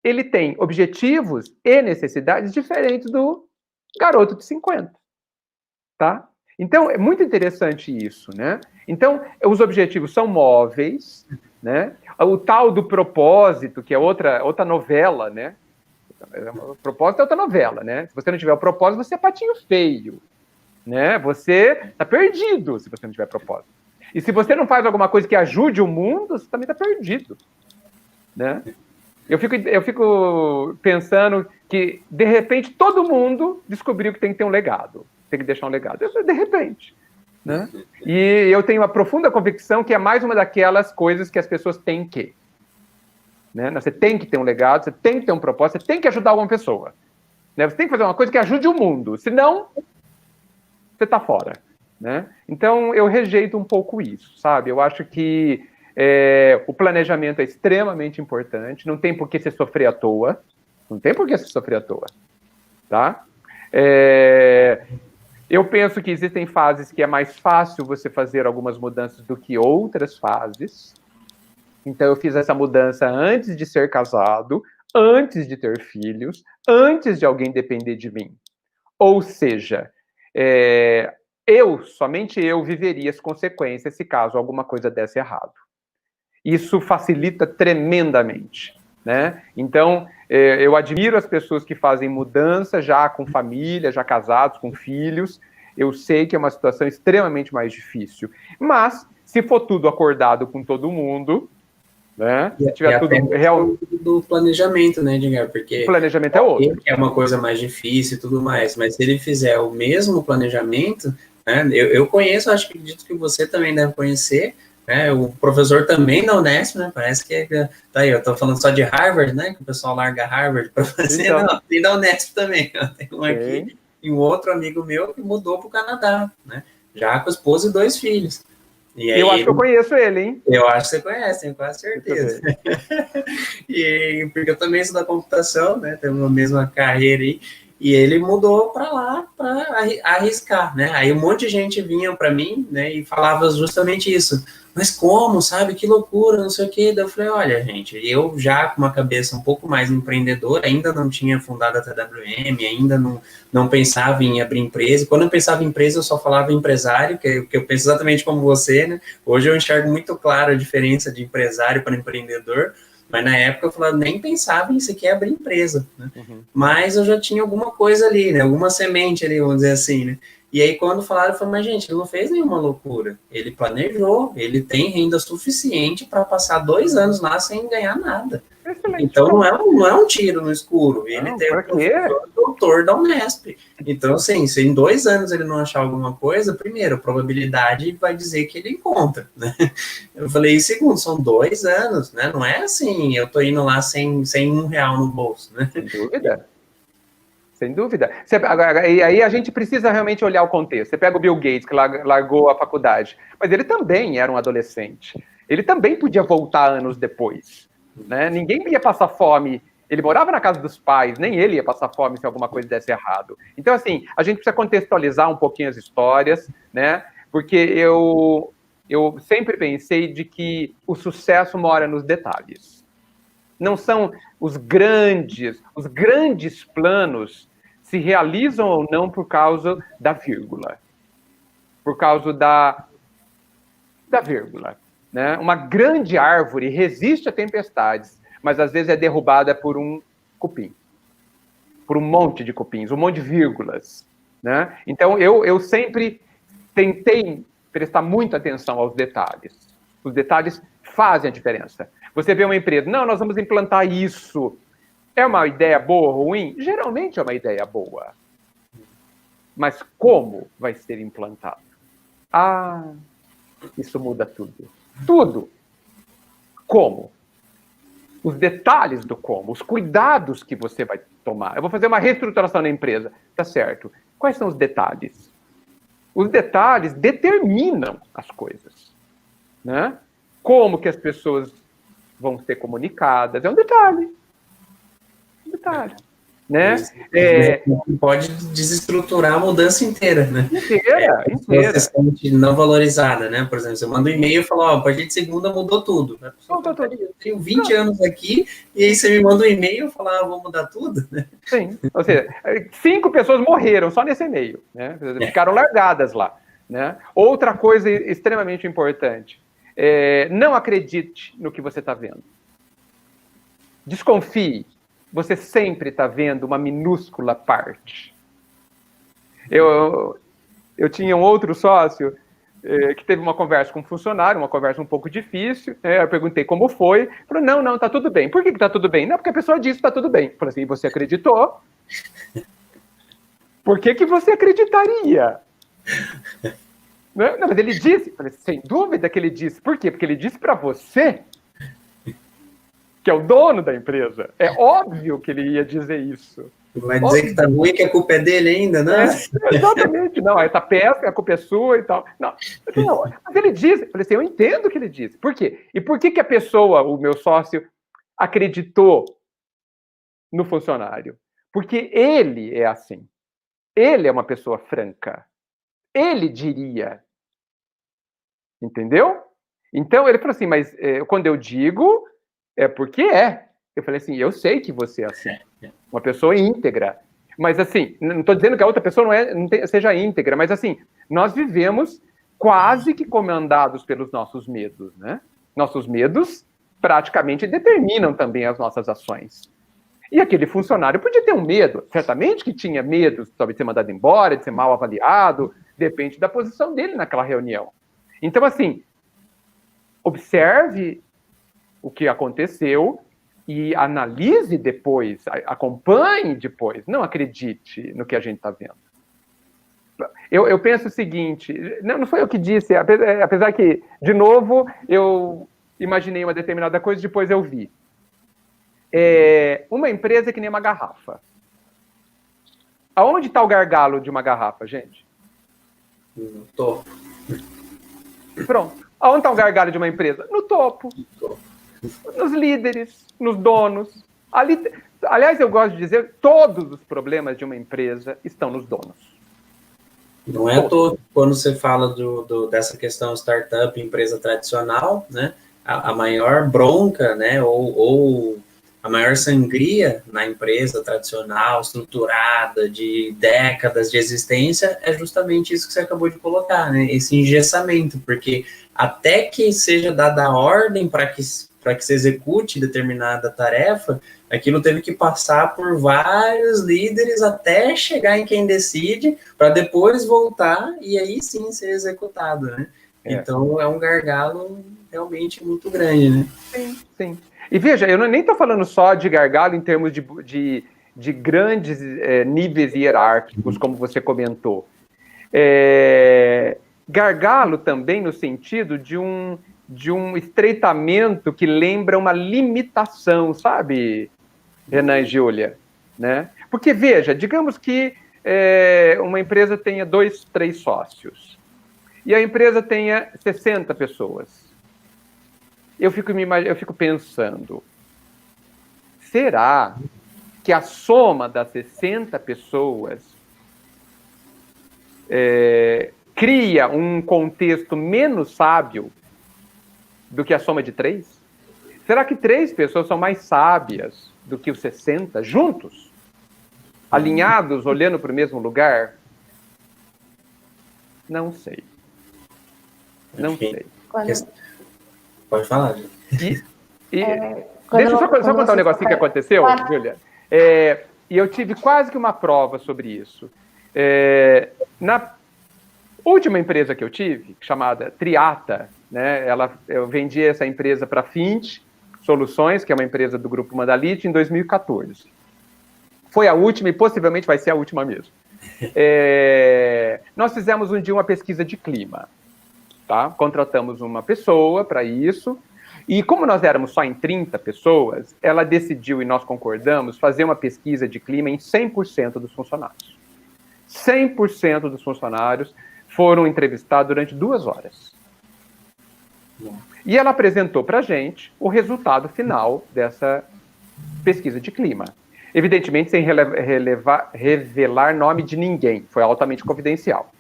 ele tem objetivos e necessidades diferentes do garoto de 50. Tá? Então, é muito interessante isso, né? Então, os objetivos são móveis, né? O tal do propósito, que é outra novela, né? O propósito é outra novela, né? Se você não tiver o propósito, você é patinho feio, né? Você tá perdido se você não tiver propósito. E se você não faz alguma coisa que ajude o mundo, você também tá perdido, né? Eu fico pensando que, de repente, todo mundo descobriu que tem que ter um legado, tem que deixar um legado. De repente, né? E eu tenho uma profunda convicção que é mais uma daquelas coisas que as pessoas têm que. Né? Você tem que ter um legado, você tem que ter um propósito, você tem que ajudar alguma pessoa. Né? Você tem que fazer uma coisa que ajude o mundo, senão você está fora. Né? Então, eu rejeito um pouco isso, sabe? Eu acho que o planejamento é extremamente importante, não tem por que você sofrer à toa, tá? Eu penso que existem fases que é mais fácil você fazer algumas mudanças do que outras fases. Então, eu fiz essa mudança antes de ser casado, antes de ter filhos, antes de alguém depender de mim. Ou seja, somente eu viveria as consequências se caso alguma coisa desse errado. Isso facilita tremendamente, né? Então, eu admiro as pessoas que fazem mudança já com família, já casados, com filhos. Eu sei que é uma situação extremamente mais difícil. Mas, se for tudo acordado com todo mundo, né? Se tiver tudo real... do planejamento, né, Edgar? Porque o planejamento é outro. É uma coisa mais difícil e tudo mais, mas se ele fizer o mesmo planejamento, né, eu conheço, acho que acredito que você também deve conhecer, né, o professor também da Unesp, né, parece que tá aí, eu tô falando só de Harvard, né, que o pessoal larga Harvard para fazer, então, não, tem da Unesp também, tem um aqui, e um outro amigo meu que mudou para o Canadá, né, já com a esposa e 2 filhos. E aí, eu acho que eu conheço ele, hein? Eu acho que você conhece, tenho quase certeza. E porque eu também sou da computação, né? Temos a mesma carreira aí. E ele mudou para lá para arriscar, né? Aí um monte de gente vinha para mim, né? E falava justamente isso. Mas como, sabe? Que loucura, não sei o quê. Daí eu falei, olha, gente, eu já com uma cabeça um pouco mais empreendedora, ainda não tinha fundado a TWM, ainda não pensava em abrir empresa. Quando eu pensava em empresa, eu só falava empresário, que eu penso exatamente como você, né? Hoje eu enxergo muito claro a diferença de empresário para empreendedor. Mas na época eu falava, nem pensava em sequer abrir empresa, né? Mas eu já tinha alguma coisa ali, né? Alguma semente ali, vamos dizer assim, né? E aí quando falaram, eu falei, mas gente, ele não fez nenhuma loucura. Ele planejou, ele tem renda suficiente para passar 2 anos lá sem ganhar nada. Excelente. Então não é um tiro no escuro. Ele tem um professor doutor da Unesp. Então, assim, se em 2 anos ele não achar alguma coisa, primeiro, a probabilidade vai dizer que ele encontra, né? Eu falei, e segundo, são 2 anos, né? Não é assim, eu tô indo lá sem R$1 no bolso, né? Sem dúvida. Sem dúvida. E aí a gente precisa realmente olhar o contexto. Você pega o Bill Gates, que largou a faculdade, mas ele também era um adolescente. Ele também podia voltar anos depois, né? Ninguém ia passar fome. Ele morava na casa dos pais, nem ele ia passar fome se alguma coisa desse errado. Então, assim, a gente precisa contextualizar um pouquinho as histórias, né? Porque eu sempre pensei de que o sucesso mora nos detalhes. Não são os grandes planos se realizam ou não por causa da vírgula. Por causa da vírgula. Né? Uma grande árvore resiste a tempestades, mas às vezes é derrubada por um cupim. Por um monte de cupins, um monte de vírgulas. Né? Então, eu sempre tentei prestar muita atenção aos detalhes. Os detalhes fazem a diferença. Você vê uma empresa, não, nós vamos implantar isso. É uma ideia boa ou ruim? Geralmente é uma ideia boa. Mas como vai ser implantado? Ah, isso muda tudo. Tudo. Como? Os detalhes do como, os cuidados que você vai tomar. Eu vou fazer uma reestruturação na empresa. Tá certo. Quais são os detalhes? Os detalhes determinam as coisas. Né? Como que as pessoas vão ser comunicadas? É um detalhe. Né? Pode desestruturar a mudança inteira, né? Inteira. Você se sente não valorizada, né? Por exemplo, você manda um e-mail e fala, a partir de segunda mudou tudo. Né? Eu tenho 20 anos aqui, e aí você me manda um e-mail e fala, vou mudar tudo, né? Sim, ou seja, 5 pessoas morreram só nesse e-mail, né? Ficaram largadas lá, né? Outra coisa extremamente importante, não acredite no que você está vendo. Desconfie. Você sempre está vendo uma minúscula parte. Eu tinha um outro sócio que teve uma conversa com um funcionário, uma conversa um pouco difícil. Eu perguntei como foi. Ele falou, não, está tudo bem. Por que está tudo bem? Não, porque a pessoa disse que está tudo bem. Eu falei assim, você acreditou? Por que você acreditaria? Não, mas ele disse. Eu falei, sem dúvida que ele disse. Por quê? Porque ele disse para você, que é o dono da empresa. É óbvio que ele ia dizer isso. Vai dizer que tá ruim, que a culpa é dele ainda, né? Exatamente. Não, essa pesca, a culpa é sua e tal. Não, mas ele disse. Eu falei assim, eu entendo o que ele disse. Por quê? E por que a pessoa, o meu sócio, acreditou no funcionário? Porque ele é assim. Ele é uma pessoa franca. Ele diria. Entendeu? Então, ele falou assim, mas quando eu digo... É porque é. Eu falei assim, eu sei que você é assim. Uma pessoa íntegra. Mas assim, não estou dizendo que a outra pessoa seja íntegra, mas assim, nós vivemos quase que comandados pelos nossos medos, né? Nossos medos praticamente determinam também as nossas ações. E aquele funcionário podia ter um medo, certamente que tinha medo de ser mandado embora, de ser mal avaliado, depende da posição dele naquela reunião. Então, assim, observe o que aconteceu e analise depois, acompanhe depois, não acredite no que a gente está vendo. Eu penso o seguinte, não foi eu que disse, apesar que, de novo, eu imaginei uma determinada coisa e depois eu vi. Uma empresa é que nem uma garrafa. Aonde está o gargalo de uma garrafa, gente? No topo. Pronto. Aonde está o gargalo de uma empresa? No topo. Nos líderes, nos donos. Aliás, eu gosto de dizer, todos os problemas de uma empresa estão nos donos. Não é todo. Quando você fala dessa questão startup, empresa tradicional, né? A maior bronca, né? Ou a maior sangria na empresa tradicional, estruturada, de décadas de existência, é justamente isso que você acabou de colocar, né? Esse engessamento, porque até que seja dada a ordem para que se execute determinada tarefa, aquilo teve que passar por vários líderes até chegar em quem decide, para depois voltar e aí sim ser executado, né? Então é um gargalo realmente muito grande, né? Sim, sim. E veja, eu nem estou falando só de gargalo em termos de grandes níveis hierárquicos, como você comentou. Gargalo também no sentido de um estreitamento que lembra uma limitação, sabe, Renan e Júlia? Né? Porque, veja, digamos que uma empresa tenha 2, 3 sócios, e a empresa tenha 60 pessoas. Eu fico pensando, será que a soma das 60 pessoas cria um contexto menos sábio do que a soma de 3? Será que 3 pessoas são mais sábias do que os 60 juntos? Alinhados, olhando para o mesmo lugar? Não sei. Não sei. Pode falar, gente. Deixa eu só contar um negocinho que aconteceu, Júlia. E eu tive quase que uma prova sobre isso. Na última empresa que eu tive, chamada Triata, né, eu vendi essa empresa para a Fint Soluções, que é uma empresa do Grupo Mandalite, em 2014. Foi a última e possivelmente vai ser a última mesmo. Nós fizemos um dia uma pesquisa de clima. Tá? Contratamos uma pessoa para isso, e como nós éramos só em 30 pessoas, ela decidiu, e nós concordamos, fazer uma pesquisa de clima em 100% dos funcionários. 100% dos funcionários foram entrevistados durante 2 horas. E ela apresentou para a gente o resultado final dessa pesquisa de clima. Evidentemente, sem revelar nome de ninguém, foi altamente confidencial.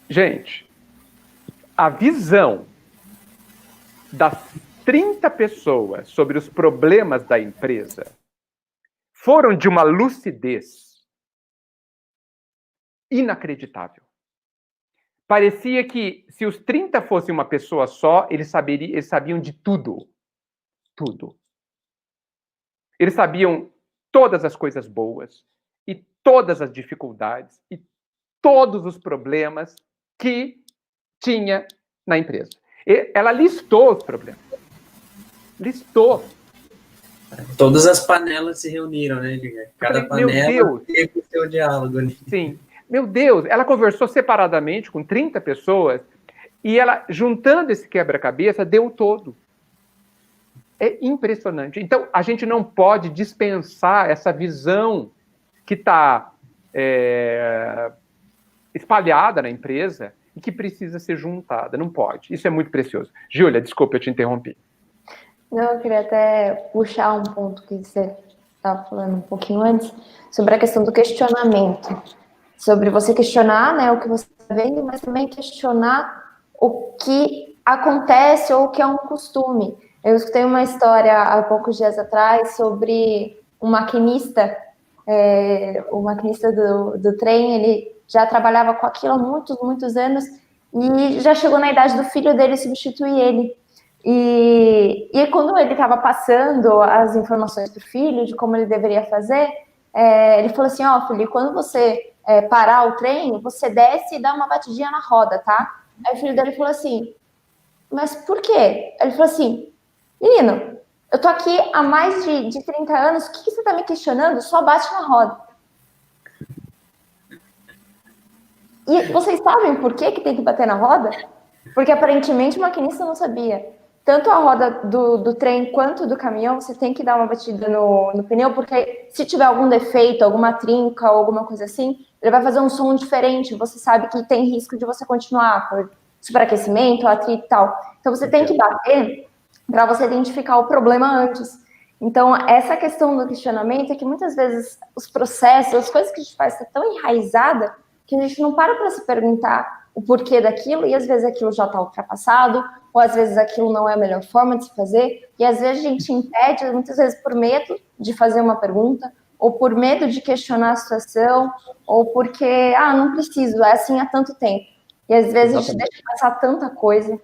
Gente, a visão das 30 pessoas sobre os problemas da empresa foram de uma lucidez inacreditável. Parecia que, se os 30 fossem uma pessoa só, eles sabiam de tudo. Tudo. Eles sabiam todas as coisas boas, e todas as dificuldades, e todos os problemas que tinha na empresa. Ela listou os problemas. Listou. Todas as panelas se reuniram, né, Edgar? Cada panela teve o seu diálogo ali. Sim. Meu Deus, ela conversou separadamente com 30 pessoas e ela, juntando esse quebra-cabeça, deu o todo. É impressionante. Então, a gente não pode dispensar essa visão que está espalhada na empresa e que precisa ser juntada. Não pode. Isso é muito precioso. Júlia, desculpa, eu te interrompi. Não, eu queria até puxar um ponto que você estava falando um pouquinho antes, sobre a questão do questionamento. Sobre você questionar, né, o que você está vendo, mas também questionar o que acontece ou o que é um costume. Eu escutei uma história há poucos dias atrás sobre um maquinista o maquinista do trem, ele já trabalhava com aquilo há muitos anos e já chegou na idade do filho dele substituir ele. E quando ele estava passando as informações para o filho de como ele deveria fazer, ele falou assim, filho, quando você parar o trem, você desce e dá uma batidinha na roda, tá? Aí o filho dele falou assim, mas por quê? Ele falou assim, menino, eu tô aqui há mais de 30 anos, o que você tá me questionando? Só bate na roda. E vocês sabem por que tem que bater na roda? Porque aparentemente o maquinista não sabia. Tanto a roda do trem quanto do caminhão, você tem que dar uma batida no pneu, porque se tiver algum defeito, alguma trinca ou alguma coisa assim, ele vai fazer um som diferente. Você sabe que tem risco de você continuar por superaquecimento, atrito e tal. Então você tem que bater para você identificar o problema antes. Então, essa questão do questionamento é que muitas vezes os processos, as coisas que a gente faz está tão enraizada que a gente não para se perguntar o porquê daquilo, e às vezes aquilo já está ultrapassado, ou às vezes aquilo não é a melhor forma de se fazer, e às vezes a gente impede, muitas vezes por medo de fazer uma pergunta, ou por medo de questionar a situação, ou porque, não preciso, é assim há tanto tempo. E às vezes a gente deixa passar tanta coisa.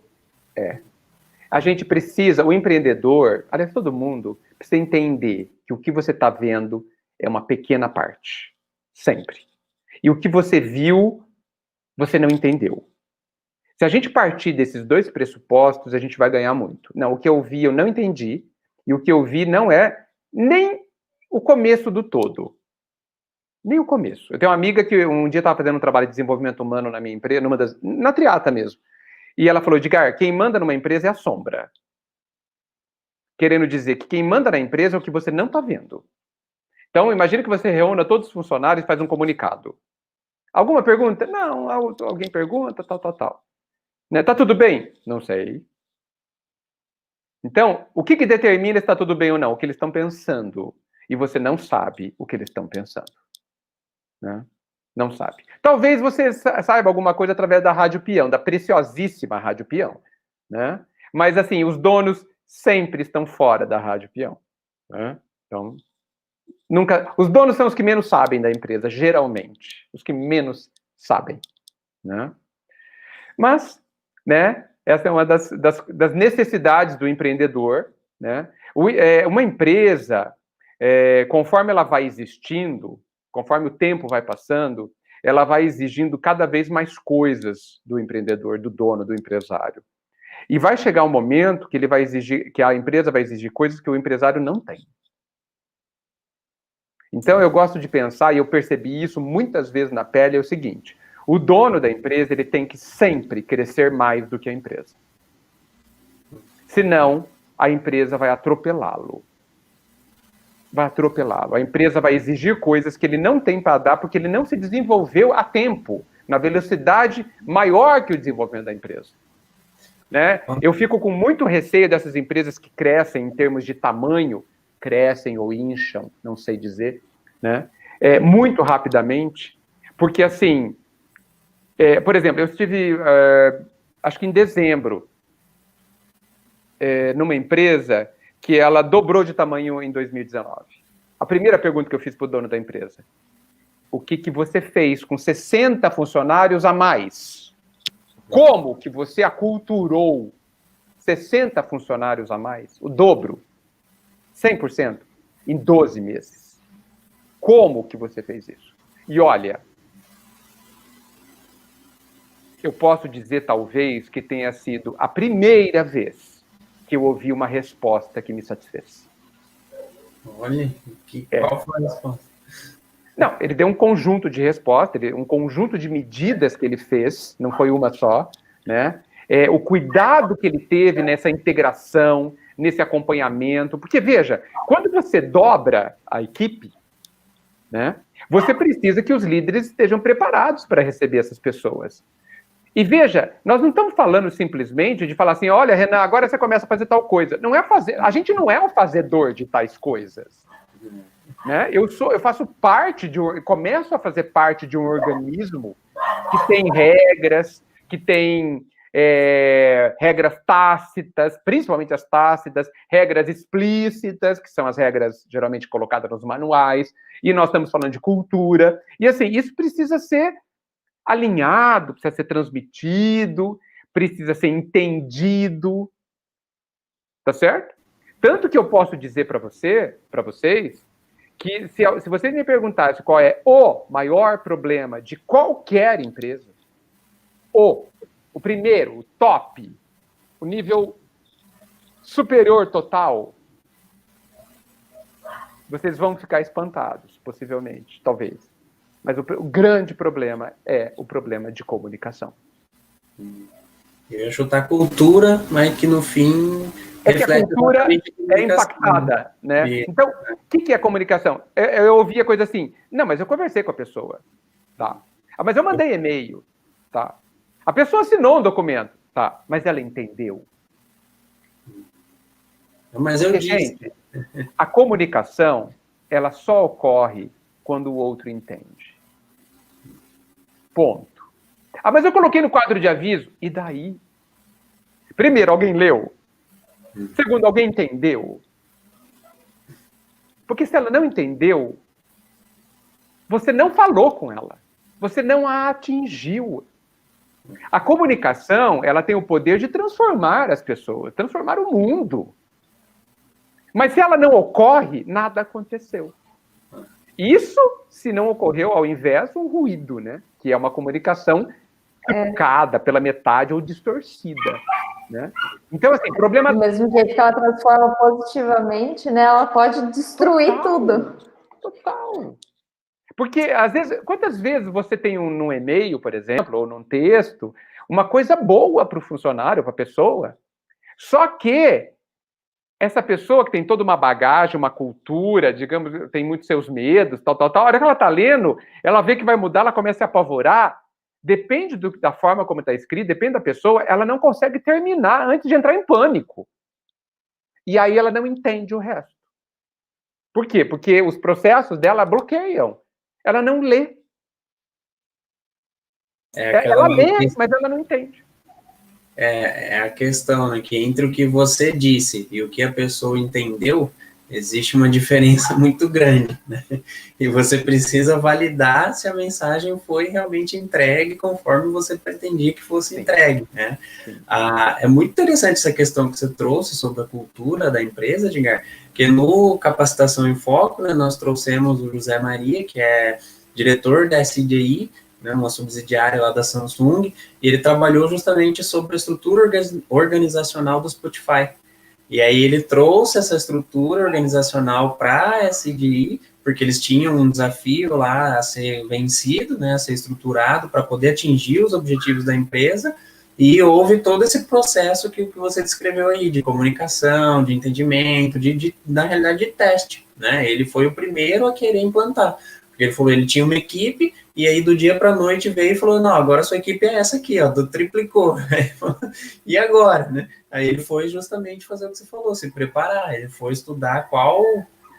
A gente precisa, o empreendedor, aliás, todo mundo, precisa entender que o que você está vendo é uma pequena parte. Sempre. E o que você viu, você não entendeu. Se a gente partir desses dois pressupostos, a gente vai ganhar muito. Não, o que eu vi eu não entendi, e o que eu vi não é nem o começo do todo. Nem o começo. Eu tenho uma amiga que um dia estava fazendo um trabalho de desenvolvimento humano na minha empresa, na Triata mesmo. E ela falou, Edgar, quem manda numa empresa é a sombra. Querendo dizer que quem manda na empresa é o que você não está vendo. Então, imagine que você reúna todos os funcionários e faz um comunicado. Alguma pergunta? Não, alguém pergunta, tal. Né? Tá tudo bem? Não sei. Então, o que determina se está tudo bem ou não? O que eles estão pensando. E você não sabe o que eles estão pensando. Né? Não sabe. Talvez você saiba alguma coisa através da Rádio Peão, da preciosíssima Rádio Peão. Né? Mas, assim, os donos sempre estão fora da Rádio Peão. Né? Então, os donos são os que menos sabem da empresa, geralmente. Os que menos sabem. Né? Mas, né, essa é uma das necessidades do empreendedor. Né? Uma empresa, conforme ela vai existindo, conforme o tempo vai passando, ela vai exigindo cada vez mais coisas do empreendedor, do dono, do empresário. E vai chegar um momento que ele vai exigir, que a empresa vai exigir coisas que o empresário não tem. Então, eu gosto de pensar, e eu percebi isso muitas vezes na pele, é o seguinte: o dono da empresa, ele tem que sempre crescer mais do que a empresa. Senão, a empresa vai atropelá-lo. Vai atropelá-lo. A empresa vai exigir coisas que ele não tem para dar, porque ele não se desenvolveu a tempo, na velocidade maior que o desenvolvimento da empresa. Né? Eu fico com muito receio dessas empresas que crescem em termos de tamanho, crescem ou incham, não sei dizer, né? Muito rapidamente, porque assim, por exemplo, eu estive, acho que em dezembro, numa empresa que ela dobrou de tamanho em 2019. A primeira pergunta que eu fiz para o dono da empresa: o que você fez com 60 funcionários a mais? Como que você aculturou 60 funcionários a mais? O dobro. 100%. Em 12 meses. Como que você fez isso? E olha, eu posso dizer talvez que tenha sido a primeira vez que eu ouvi uma resposta que me satisfez. Olha, qual foi a resposta? Não, ele deu um conjunto de respostas, um conjunto de medidas que ele fez, não foi uma só, né? O cuidado que ele teve nessa integração, nesse acompanhamento, porque veja, quando você dobra a equipe, né, você precisa que os líderes estejam preparados para receber essas pessoas. E veja, nós não estamos falando simplesmente de falar assim, olha, Renan, agora você começa a fazer tal coisa. Não é a gente não é o fazedor de tais coisas. Né? Eu faço parte começo a fazer parte de um organismo que tem regras, que tem regras tácitas, principalmente as tácitas, regras explícitas, que são as regras geralmente colocadas nos manuais, e nós estamos falando de cultura, e assim, isso precisa ser alinhado, precisa ser transmitido, precisa ser entendido, tá certo? Tanto que eu posso dizer para vocês, que se vocês me perguntassem qual é o maior problema de qualquer empresa, o primeiro, o top, o nível superior total, vocês vão ficar espantados, possivelmente, talvez. Mas o grande problema é o problema de comunicação. Eu ia chutar cultura, mas que no fim... É que a cultura é impactada, né? Então, o que é comunicação? Eu ouvia coisa assim, não, mas eu conversei com a pessoa, tá? Mas eu mandei e-mail, tá? A pessoa assinou um documento, tá? Mas ela entendeu. Mas eu disse... Gente, a comunicação, ela só ocorre quando o outro entende. Ponto. Mas eu coloquei no quadro de aviso, e daí? Primeiro, alguém leu? Segundo, alguém entendeu? Porque se ela não entendeu, você não falou com ela. Você não a atingiu. A comunicação, ela tem o poder de transformar as pessoas, transformar o mundo. Mas se ela não ocorre, nada aconteceu. Isso se não ocorreu, ao invés, um ruído, né? Que é uma comunicação truncada pela metade ou distorcida. Né? Então, assim, problema... Do mesmo jeito que ela transforma positivamente, né? Ela pode destruir tudo. Total. Porque, às vezes, quantas vezes você tem num e-mail, por exemplo, ou num texto, uma coisa boa para o funcionário, para a pessoa, só que essa pessoa que tem toda uma bagagem, uma cultura, digamos, tem muitos seus medos, tal, a hora que ela está lendo, ela vê que vai mudar, ela começa a se apavorar. Depende da forma como está escrito, depende da pessoa, ela não consegue terminar antes de entrar em pânico. E aí ela não entende o resto. Por quê? Porque os processos dela bloqueiam. Ela não lê. Ela lê, mas ela não entende. É a questão, né, que entre o que você disse e o que a pessoa entendeu, existe uma diferença muito grande, né? E você precisa validar se a mensagem foi realmente entregue conforme você pretendia que fosse entregue, né? É muito interessante essa questão que você trouxe sobre a cultura da empresa, Edgar, porque no Capacitação em Foco, né, nós trouxemos o José Maria, que é diretor da SDI, né, uma subsidiária lá da Samsung, e ele trabalhou justamente sobre a estrutura organizacional do Spotify. E aí ele trouxe essa estrutura organizacional para a SDI, porque eles tinham um desafio lá a ser vencido, né, a ser estruturado para poder atingir os objetivos da empresa, e houve todo esse processo que você descreveu aí, de comunicação, de entendimento, na realidade, de teste, né? Ele foi o primeiro a querer implantar. Porque ele falou, ele tinha uma equipe, e aí do dia para a noite veio e falou, não, agora a sua equipe é essa aqui, ó, triplicou. E agora, né? Aí ele foi justamente fazer o que você falou, se preparar, ele foi estudar qual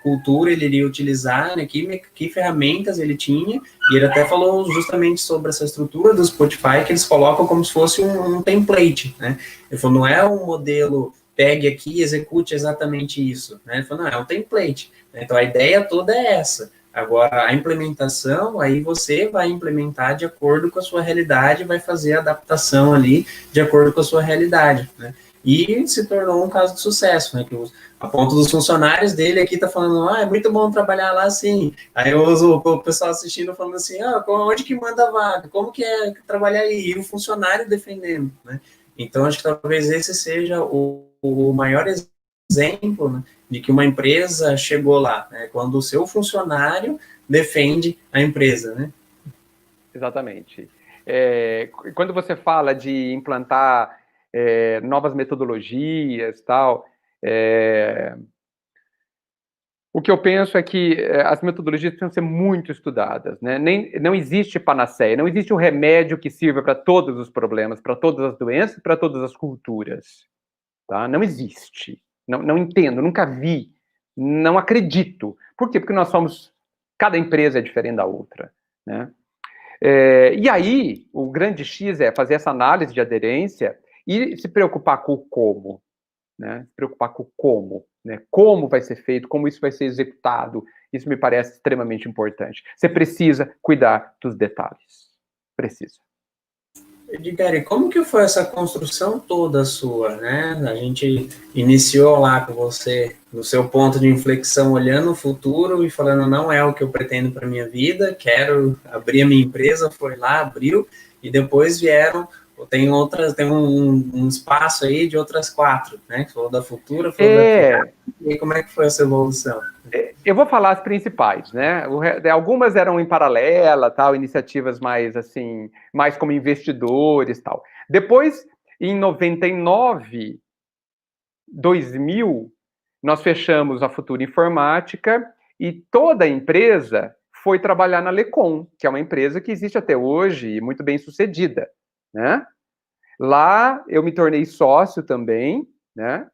cultura ele iria utilizar, né, que ferramentas ele tinha, e ele até falou justamente sobre essa estrutura do Spotify, que eles colocam como se fosse um template, né? Ele falou, não é um modelo, pegue aqui e execute exatamente isso, né? Ele falou, não, é um template. Então a ideia toda é essa. Agora, a implementação, aí você vai implementar de acordo com a sua realidade, vai fazer a adaptação ali de acordo com a sua realidade, né? E se tornou um caso de sucesso, né? Que a ponto dos funcionários dele aqui tá falando, é muito bom trabalhar lá assim. Aí o pessoal assistindo falando assim, onde que manda a vaga? Como que é trabalhar aí? E o funcionário defendendo, né? Então, acho que talvez esse seja o maior exemplo, né, de que uma empresa chegou lá, né, quando o seu funcionário defende a empresa, né? Exatamente. Quando você fala de implantar novas metodologias, tal, o que eu penso é que as metodologias precisam ser muito estudadas, né? Não existe panaceia, não existe um remédio que sirva para todos os problemas, para todas as doenças, para todas as culturas, tá? Não existe. Não entendo, nunca vi, não acredito. Por quê? Porque cada empresa é diferente da outra, né? E aí, o grande X é fazer essa análise de aderência E se preocupar com o como, né? Se preocupar com o como, né? Como vai ser feito, como isso vai ser executado, isso me parece extremamente importante. Você precisa cuidar dos detalhes. Precisa. Edgar, como que foi essa construção toda sua, né? A gente iniciou lá com você no seu ponto de inflexão, olhando o futuro e falando, não é o que eu pretendo para minha vida, quero abrir a minha empresa, foi lá, abriu, e depois vieram, tem um espaço aí de outras 4, né? Falou da Futura, falou da Fiat, e como é que foi essa evolução? Eu vou falar as principais, né? Algumas eram em paralela, tal, iniciativas mais assim, mais como investidores, tal. Depois, em 99, 2000, nós fechamos a Futura Informática e toda a empresa foi trabalhar na Lecom, que é uma empresa que existe até hoje e muito bem sucedida, né? Lá eu me tornei sócio também, né?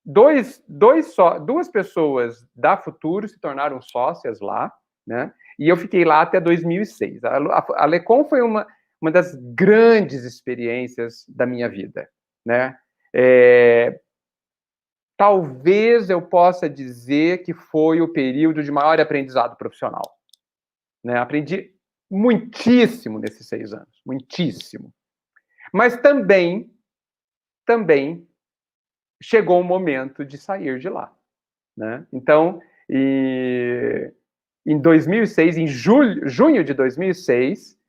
Duas pessoas da Futuro se tornaram sócias lá, né? E eu fiquei lá até 2006. A Lecom foi uma das grandes experiências da minha vida, né? Talvez eu possa dizer que foi o período de maior aprendizado profissional, né? Aprendi muitíssimo nesses 6 anos, muitíssimo. Mas também chegou o momento de sair de lá, né? Então, em 2006, em junho de 2006,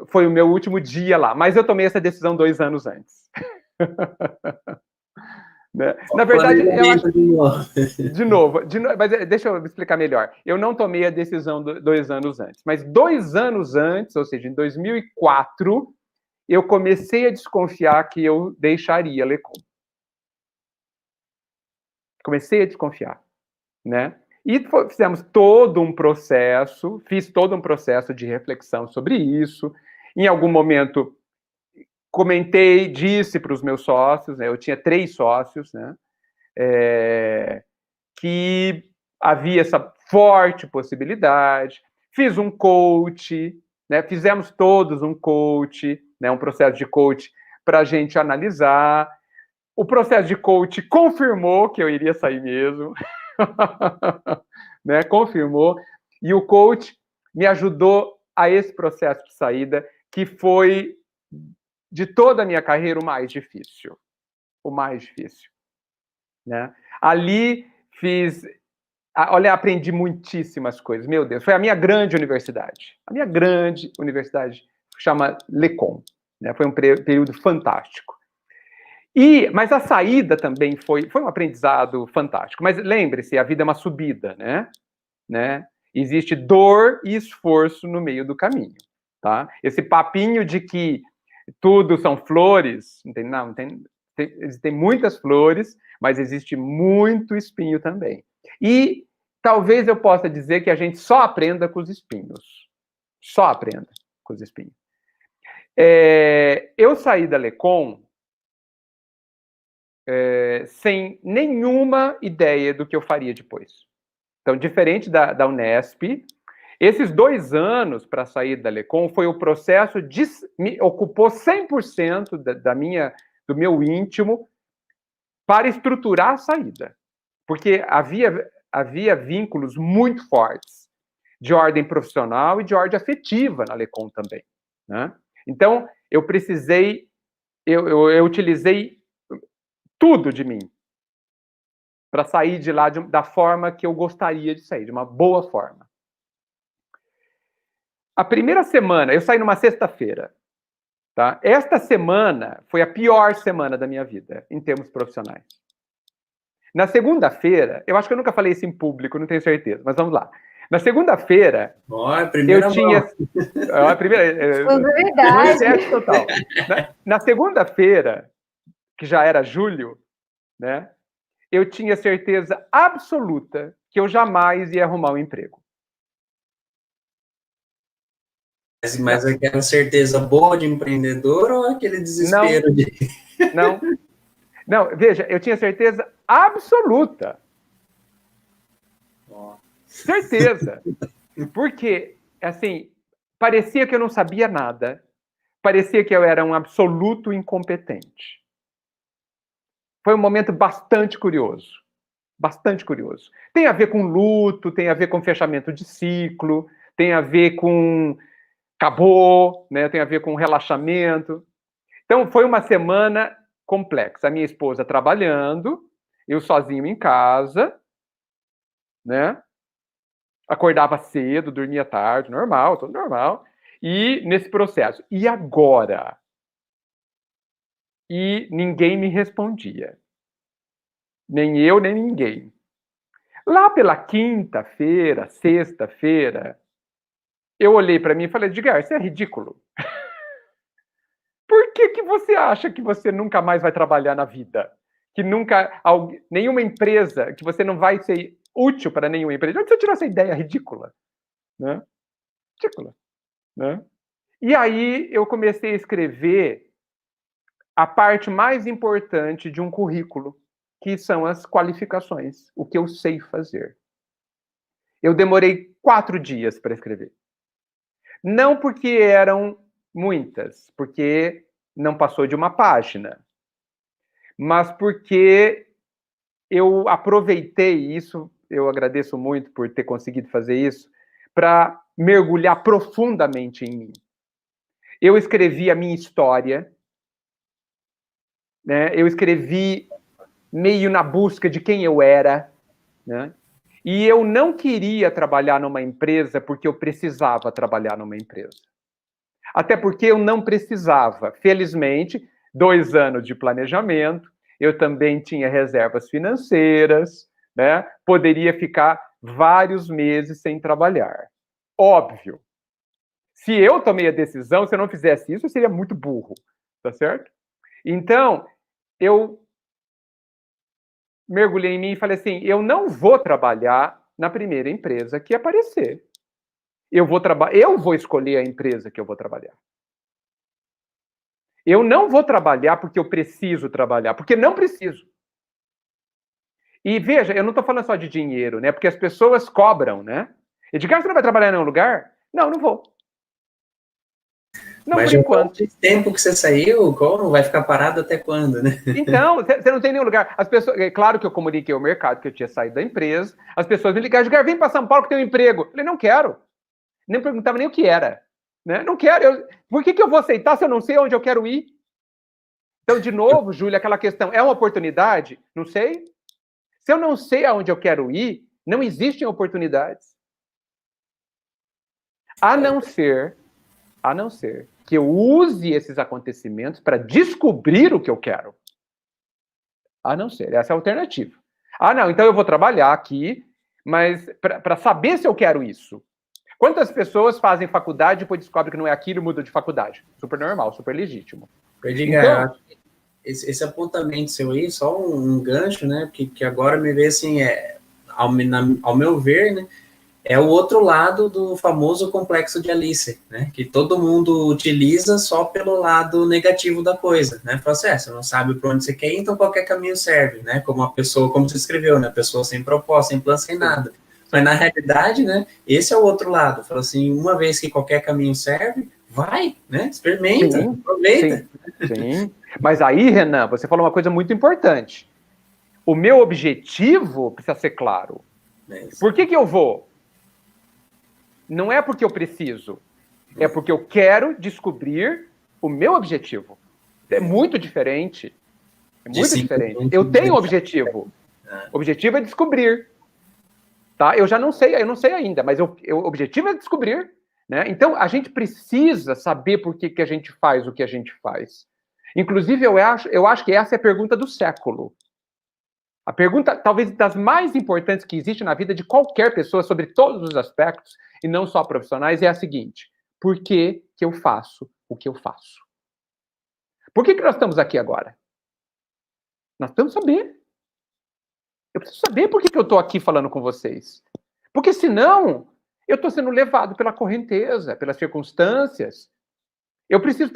foi o meu último dia lá, mas eu tomei essa decisão 2 anos antes. Né? Na verdade, eu acho... De novo, mas deixa eu explicar melhor. Eu não tomei a decisão 2 anos antes, mas 2 anos antes, ou seja, em 2004, eu comecei a desconfiar que eu deixaria a Lecom. Comecei a desconfiar, né? E fizemos todo um processo, fiz todo um processo de reflexão sobre isso. Em algum momento, disse para os meus sócios, né? Eu tinha 3 sócios, né? Que havia essa forte possibilidade. Fiz um coach, né? Fizemos todos um coach, né? Um processo de coach para a gente analisar. O processo de coach confirmou que eu iria sair mesmo, né? Confirmou. E o coach me ajudou a esse processo de saída, que foi, de toda a minha carreira, o mais difícil. O mais difícil, né? Ali olha, aprendi muitíssimas coisas. Meu Deus, foi a minha grande universidade. A minha grande universidade chama Lecom, né? Foi um período fantástico. Mas a saída também foi um aprendizado fantástico. Mas lembre-se, a vida é uma subida, né? Existe dor e esforço no meio do caminho, tá? Esse papinho de que tudo são flores, não tem, existem muitas flores, mas existe muito espinho também. E talvez eu possa dizer que a gente só aprenda com os espinhos. Só aprenda com os espinhos. Eu saí da Lecom sem nenhuma ideia do que eu faria depois. Então, diferente da Unesp, esses 2 anos para sair da Lecom foi o processo me ocupou 100% do meu íntimo para estruturar a saída. Porque havia vínculos muito fortes de ordem profissional e de ordem afetiva na Lecom também, né? Então, eu utilizei tudo de mim para sair de lá da forma que eu gostaria de sair, de uma boa forma. A primeira semana, eu saí numa sexta-feira, tá? Esta semana foi a pior semana da minha vida, em termos profissionais. Na segunda-feira, eu acho que eu nunca falei isso em público, não tenho certeza, mas vamos lá. Na segunda-feira, eu tinha... A primeira... Exclusividade. Total. Na segunda-feira, que já era julho, né? Eu tinha certeza absoluta que eu jamais ia arrumar um emprego. Mas aquela certeza boa de empreendedor ou aquele desespero Não, veja, eu tinha certeza absoluta. Certeza. Porque, assim, parecia que eu não sabia nada. parecia que eu era um absoluto incompetente. Foi um momento bastante curioso. Bastante curioso. Tem a ver com luto, tem a ver com fechamento de ciclo, tem a ver com acabou, né? Tem a ver com relaxamento. Então, foi uma semana complexa. A minha esposa trabalhando, eu sozinho em casa, né? Acordava cedo, dormia tarde, normal, tudo normal. E nesse processo. E agora? E ninguém me respondia. Nem eu, nem ninguém. Lá pela quinta-feira, sexta-feira, eu olhei para mim e falei, Edgar, isso é ridículo. Por que que você acha que você nunca mais vai trabalhar na vida? Que nunca, nenhuma empresa, que você não vai ser útil para nenhuma empresa. Onde você tirou essa ideia ridícula? Né? Ridícula. Né? E aí eu comecei a escrever a parte mais importante de um currículo, que são as qualificações, o que eu sei fazer. Eu demorei 4 dias para escrever. Não porque eram muitas, porque não passou de uma página, mas porque eu aproveitei isso, eu agradeço muito por ter conseguido fazer isso, para mergulhar profundamente em mim. Eu escrevi a minha história, né? Eu escrevi meio na busca de quem eu era, né? E eu não queria trabalhar numa empresa porque eu precisava trabalhar numa empresa. Até porque eu não precisava. Felizmente, 2 anos de planejamento, eu também tinha reservas financeiras, né? Poderia ficar vários meses sem trabalhar. Óbvio. Se eu tomei a decisão, se eu não fizesse isso, eu seria muito burro, tá certo? Então, eu mergulhei em mim e falei assim, eu não vou trabalhar na primeira empresa que aparecer. Eu vou escolher a empresa que eu vou trabalhar. Eu não vou trabalhar porque eu preciso trabalhar, porque não preciso. E veja, eu não estou falando só de dinheiro, né? Porque as pessoas cobram, né? Edgar, você não vai trabalhar em nenhum lugar? Não, não vou. Não, Mas por enquanto. Mas tempo que você saiu, como vai ficar parado até quando, né? Então, você não tem nenhum lugar. As pessoas, é claro que eu comuniquei ao mercado que eu tinha saído da empresa. As pessoas me ligaram, Edgar, vem para São Paulo que tem um emprego. Eu falei, não quero. Nem perguntava nem o que era. Né? Não quero. Por que eu vou aceitar se eu não sei onde eu quero ir? Então, de novo, Júlia, aquela questão, é uma oportunidade? Não sei. Se eu não sei aonde eu quero ir, não existem oportunidades. A não ser que eu use esses acontecimentos para descobrir o que eu quero. A não ser, essa é a alternativa. Ah, não, então eu vou trabalhar aqui, mas para saber se eu quero isso. Quantas pessoas fazem faculdade e depois descobrem que não é aquilo e mudam de faculdade? Super normal, super legítimo. Então, esse apontamento seu aí, só um gancho, né? Que agora me vê assim, ao meu ver, né? É o outro lado do famoso complexo de Alice, né? Que todo mundo utiliza só pelo lado negativo da coisa, né? Fala assim, você não sabe para onde você quer ir, então qualquer caminho serve, né? Como a pessoa, como você escreveu, né? A pessoa sem propósito, sem plano, sem nada. Mas na realidade, né? Esse é o outro lado. Fala assim, uma vez que qualquer caminho serve, vai, né? Experimenta, sim, aproveita. Sim. Mas aí, Renan, você falou uma coisa muito importante. O meu objetivo precisa ser claro. Por que eu vou? Não é porque eu preciso, é porque eu quero descobrir o meu objetivo. É muito diferente. É muito diferente. Eu tenho um objetivo. O objetivo é descobrir. Tá? Eu não sei ainda, mas o objetivo é descobrir. Né? Então, a gente precisa saber por que a gente faz o que a gente faz. Inclusive, eu acho que essa é a pergunta do século. A pergunta, talvez, das mais importantes que existe na vida de qualquer pessoa, sobre todos os aspectos, e não só profissionais, é a seguinte: por que eu faço o que eu faço? Por que nós estamos aqui agora? Nós precisamos saber. Eu preciso saber por que eu estou aqui falando com vocês. Porque senão, eu estou sendo levado pela correnteza, pelas circunstâncias. Eu preciso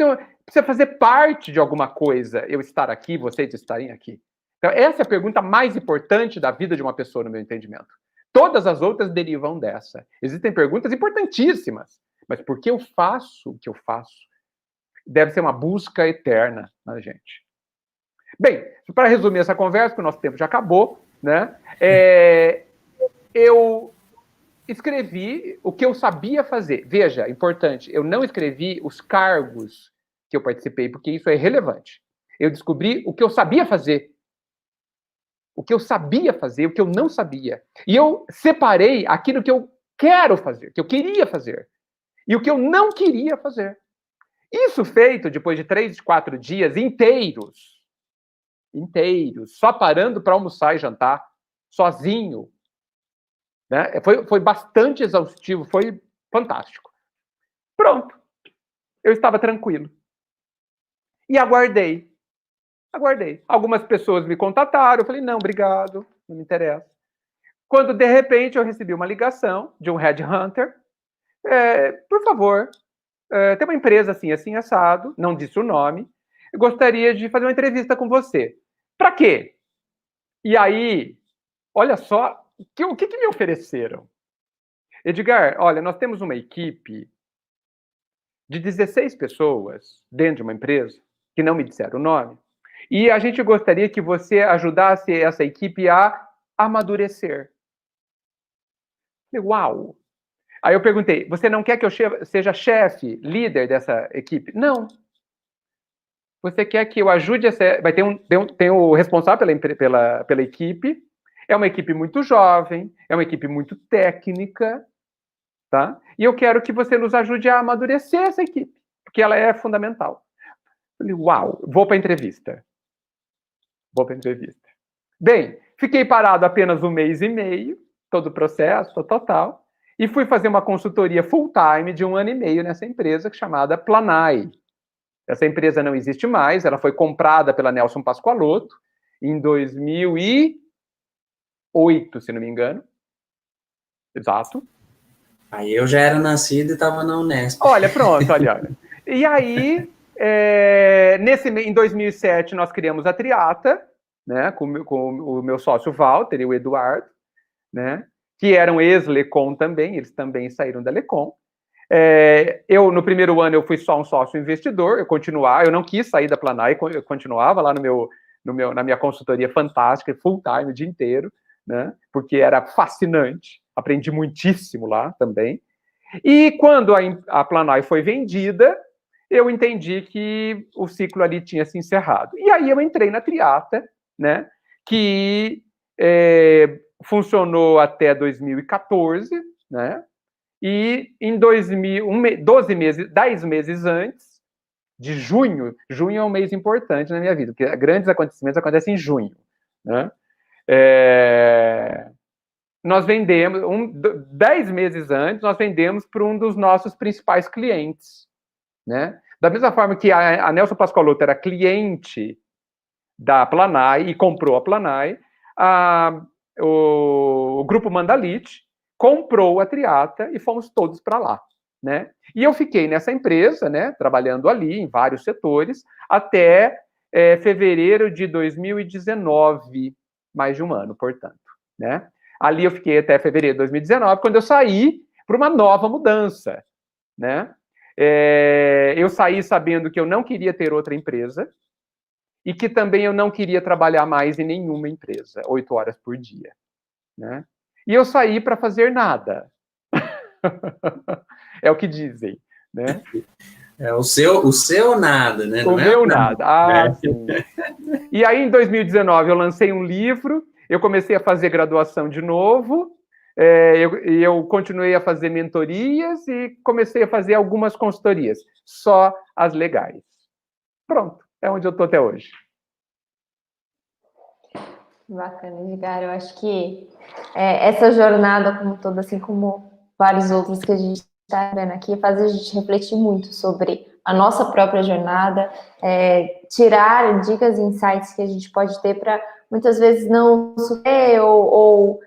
fazer parte de alguma coisa, eu estar aqui, vocês estarem aqui. Então, essa é a pergunta mais importante da vida de uma pessoa, no meu entendimento. Todas as outras derivam dessa. Existem perguntas importantíssimas, mas por que eu faço o que eu faço? deve ser uma busca eterna na gente. Bem, para resumir essa conversa, porque o nosso tempo já acabou, né? Eu escrevi o que eu sabia fazer. Veja, importante, eu não escrevi os cargos que eu participei, porque isso é irrelevante. Eu descobri o que eu sabia fazer. O que eu sabia fazer, o que eu não sabia. E eu separei aquilo que eu quero fazer, que eu queria fazer. E o que eu não queria fazer. Isso feito depois de 3, 4 dias inteiros, só parando para almoçar e jantar, sozinho. Né? Foi bastante exaustivo, foi fantástico. Pronto. Eu estava tranquilo. E aguardei. Algumas pessoas me contataram, eu falei, não, obrigado, não me interessa. Quando, de repente, eu recebi uma ligação de um headhunter, por favor, tem uma empresa assim, assim, assado, não disse o nome, eu gostaria de fazer uma entrevista com você. Para quê? E aí, olha só, o que me ofereceram? Edgar, olha, nós temos uma equipe de 16 pessoas dentro de uma empresa, que não me disseram o nome, e a gente gostaria que você ajudasse essa equipe a amadurecer. Uau! Aí eu perguntei, você não quer que eu seja chefe, líder dessa equipe? Não. Você quer que eu ajude essa... Tem o responsável pela equipe, é uma equipe muito jovem, é uma equipe muito técnica, tá? E eu quero que você nos ajude a amadurecer essa equipe, porque ela é fundamental. Eu falei, uau, vou para a entrevista. Bem, fiquei parado apenas 1 mês e meio, todo o processo, total, e fui fazer uma consultoria full-time de 1 ano e meio nessa empresa chamada Planai. Essa empresa não existe mais, ela foi comprada pela Nelson Pascoaloto em 2008, se não me engano. Exato. Aí eu já era nascido e estava na Unesp. Olha, pronto, olha. E aí, em 2007, nós criamos a Triata, né, com o meu sócio Walter e o Eduardo, né, que eram ex-Lecom também, eles também saíram da Lecom. No primeiro ano, eu fui só um sócio investidor, eu não quis sair da Planai, eu continuava lá na minha consultoria fantástica, full time, o dia inteiro, né, porque era fascinante, aprendi muitíssimo lá também. E quando a Planai foi vendida, eu entendi que o ciclo ali tinha se encerrado. E aí eu entrei na Triata, né, que funcionou até 2014, né, e em 10 meses antes de junho é um mês importante na minha vida, porque grandes acontecimentos acontecem em junho, né, nós vendemos, 10 meses antes, nós vendemos para um dos nossos principais clientes, né? Da mesma forma que a Nelson Pascoaloto era cliente da Planai e comprou a Planai, o Grupo Mandalite comprou a Triata e fomos todos para lá, né? E eu fiquei nessa empresa, né, trabalhando ali em vários setores, até fevereiro de 2019, mais de 1 ano, portanto, né? Ali eu fiquei até fevereiro de 2019, quando eu saí para uma nova mudança, né? Eu saí sabendo que eu não queria ter outra empresa e que também eu não queria trabalhar mais em nenhuma empresa, 8 horas por dia, né? E eu saí para fazer nada. É o que dizem, né? O seu nada, né? O meu nada. Sim. E aí, em 2019, eu lancei um livro, eu comecei a fazer graduação de novo, eu continuei a fazer mentorias e comecei a fazer algumas consultorias, só as legais. Pronto, é onde eu estou até hoje. Bacana, Edgar. Eu acho que essa jornada como toda, assim como vários outros que a gente está vendo aqui, faz a gente refletir muito sobre a nossa própria jornada, tirar dicas e insights que a gente pode ter para muitas vezes não sofrer ou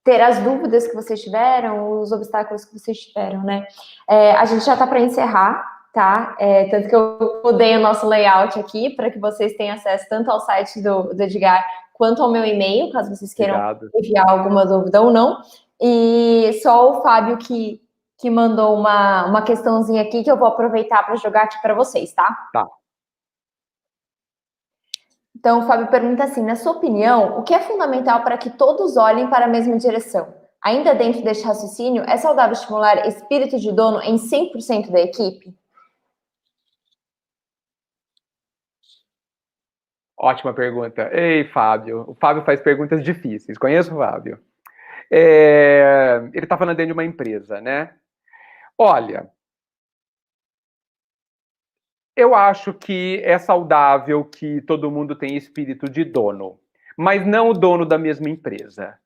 ter as dúvidas que vocês tiveram, os obstáculos que vocês tiveram, né? A gente já está para encerrar, tá? Tanto que eu mudei o nosso layout aqui para que vocês tenham acesso tanto ao site do Edgar quanto ao meu e-mail, caso vocês queiram enviar alguma dúvida ou não. E só o Fábio que que mandou uma questãozinha aqui que eu vou aproveitar para jogar aqui para vocês, tá? Tá. Então, o Fábio pergunta assim, na sua opinião, o que é fundamental para que todos olhem para a mesma direção? Ainda dentro deste raciocínio, é saudável estimular espírito de dono em 100% da equipe? Ótima pergunta. Ei, Fábio. O Fábio faz perguntas difíceis. Conheço o Fábio. Ele está falando dentro de uma empresa, né? Olha, eu acho que é saudável que todo mundo tenha espírito de dono, mas não o dono da mesma empresa.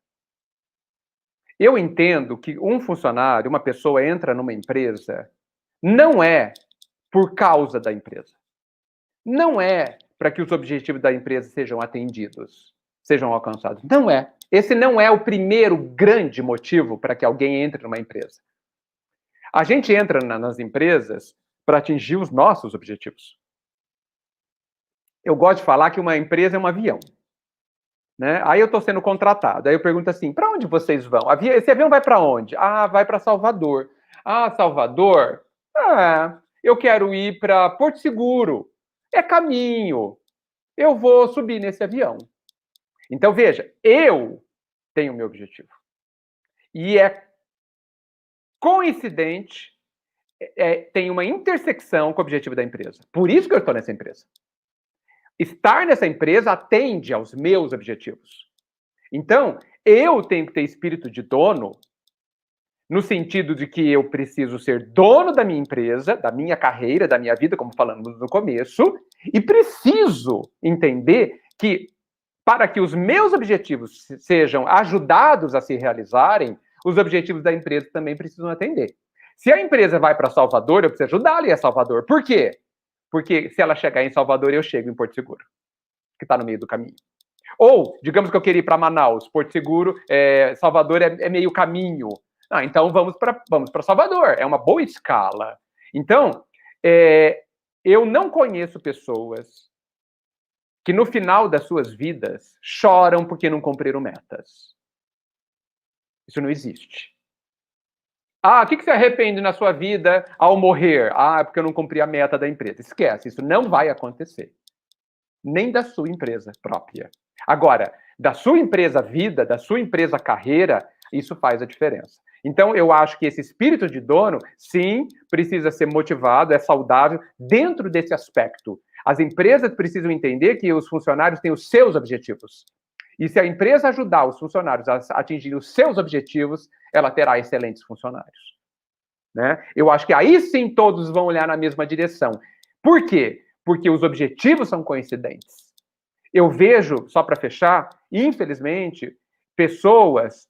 Eu entendo que um funcionário, uma pessoa entra numa empresa, não é por causa da empresa. Não é para que os objetivos da empresa sejam atendidos, sejam alcançados. Não é. Esse não é o primeiro grande motivo para que alguém entre numa empresa. A gente entra nas empresas para atingir os nossos objetivos. Eu gosto de falar que uma empresa é um avião. Né? Aí eu estou sendo contratado. Aí eu pergunto assim, para onde vocês vão? Esse avião vai para onde? Ah, vai para Salvador. Ah, Salvador? Ah, eu quero ir para Porto Seguro. É caminho. Eu vou subir nesse avião. Então, veja, eu tenho o meu objetivo. E é coincidente, tem uma intersecção com o objetivo da empresa. Por isso que eu estou nessa empresa. Estar nessa empresa atende aos meus objetivos. Então, eu tenho que ter espírito de dono, no sentido de que eu preciso ser dono da minha empresa, da minha carreira, da minha vida, como falamos no começo, e preciso entender que, para que os meus objetivos sejam ajudados a se realizarem, os objetivos da empresa também precisam atender. Se a empresa vai para Salvador, eu preciso ajudá-la a ir a Salvador. Por quê? Porque se ela chegar em Salvador, eu chego em Porto Seguro, que está no meio do caminho. Ou, digamos que eu queria ir para Manaus, Porto Seguro, Salvador é meio caminho. Ah, então vamos para Salvador, é uma boa escala. Então, eu não conheço pessoas que no final das suas vidas choram porque não cumpriram metas. Isso não existe. Ah, o que você arrepende na sua vida ao morrer? Ah, porque eu não cumpri a meta da empresa. Esquece, isso não vai acontecer. Nem da sua empresa própria. Agora, da sua empresa vida, da sua empresa carreira, isso faz a diferença. Então, eu acho que esse espírito de dono, sim, precisa ser motivado, é saudável dentro desse aspecto. As empresas precisam entender que os funcionários têm os seus objetivos. E se a empresa ajudar os funcionários a atingir os seus objetivos, ela terá excelentes funcionários. Né? Eu acho que aí sim todos vão olhar na mesma direção. Por quê? Porque os objetivos são coincidentes. Eu vejo, só para fechar, infelizmente, pessoas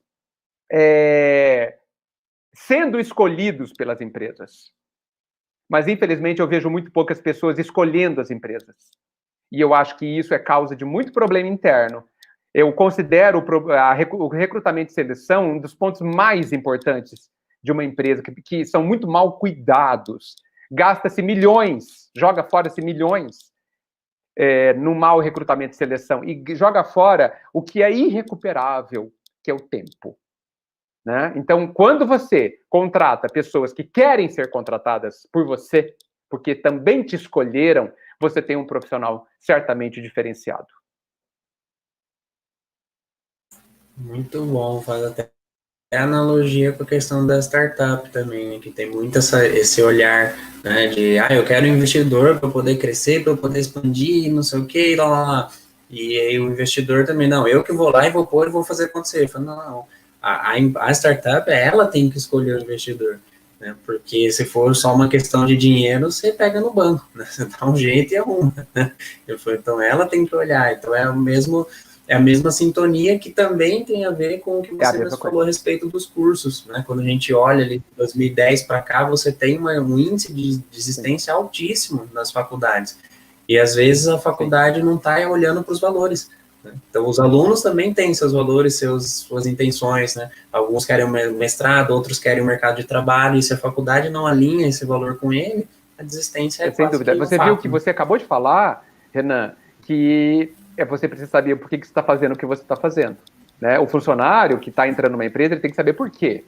sendo escolhidos pelas empresas. Mas, infelizmente, eu vejo muito poucas pessoas escolhendo as empresas. E eu acho que isso é causa de muito problema interno. Eu considero o recrutamento e seleção um dos pontos mais importantes de uma empresa, que são muito mal cuidados. Gasta-se milhões, joga fora-se milhões no mau recrutamento e seleção. E joga fora o que é irrecuperável, que é o tempo. Né? Então, quando você contrata pessoas que querem ser contratadas por você, porque também te escolheram, você tem um profissional certamente diferenciado. Muito bom, faz até analogia com a questão da startup também, né, que tem muito esse olhar, né, de, eu quero um investidor para poder crescer, para poder expandir, não sei o que, lá, lá, lá. E aí o investidor também, não, eu que vou lá e vou pôr e vou fazer acontecer. Eu falo, não, a startup, ela tem que escolher o investidor, né, porque se for só uma questão de dinheiro, você pega no banco, né, você dá um jeito e arruma, né. Eu falo, então ela tem que olhar, então é a mesma sintonia que também tem a ver com o que você mesmo falou a respeito dos cursos, né? Quando a gente olha ali de 2010 para cá, você tem um índice de desistência altíssimo nas faculdades. E às vezes a faculdade não está olhando para os valores. Né? Então os alunos também têm seus valores, suas intenções, né? Alguns querem um mestrado, outros querem um mercado de trabalho, e se a faculdade não alinha esse valor com ele, a desistência é sem dúvida. Você viu que você acabou de falar, Renan, que você precisa saber por que você está fazendo o que você está fazendo. Né? O funcionário que está entrando numa empresa, ele tem que saber por quê.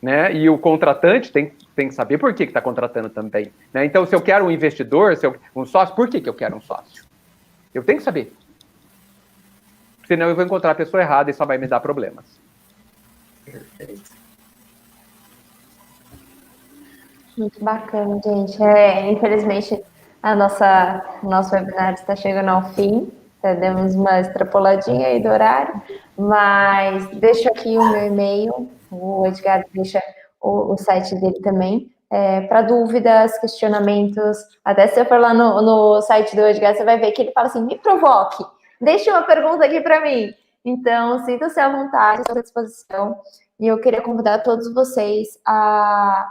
né? E o contratante tem que saber por que está contratando também, né? Então, se eu quero um investidor, um sócio, por que eu quero um sócio? Eu tenho que saber. Senão eu vou encontrar a pessoa errada e só vai me dar problemas. Perfeito. Muito bacana, gente. Infelizmente, o nosso webinar está chegando ao fim. Demos uma extrapoladinha aí do horário, mas deixo aqui o meu e-mail, o Edgar deixa o site dele também, para dúvidas, questionamentos. Até se eu for lá no site do Edgar, você vai ver que ele fala assim, me provoque, deixe uma pergunta aqui para mim. Então, sinta-se à vontade, estou à disposição. E eu queria convidar todos vocês a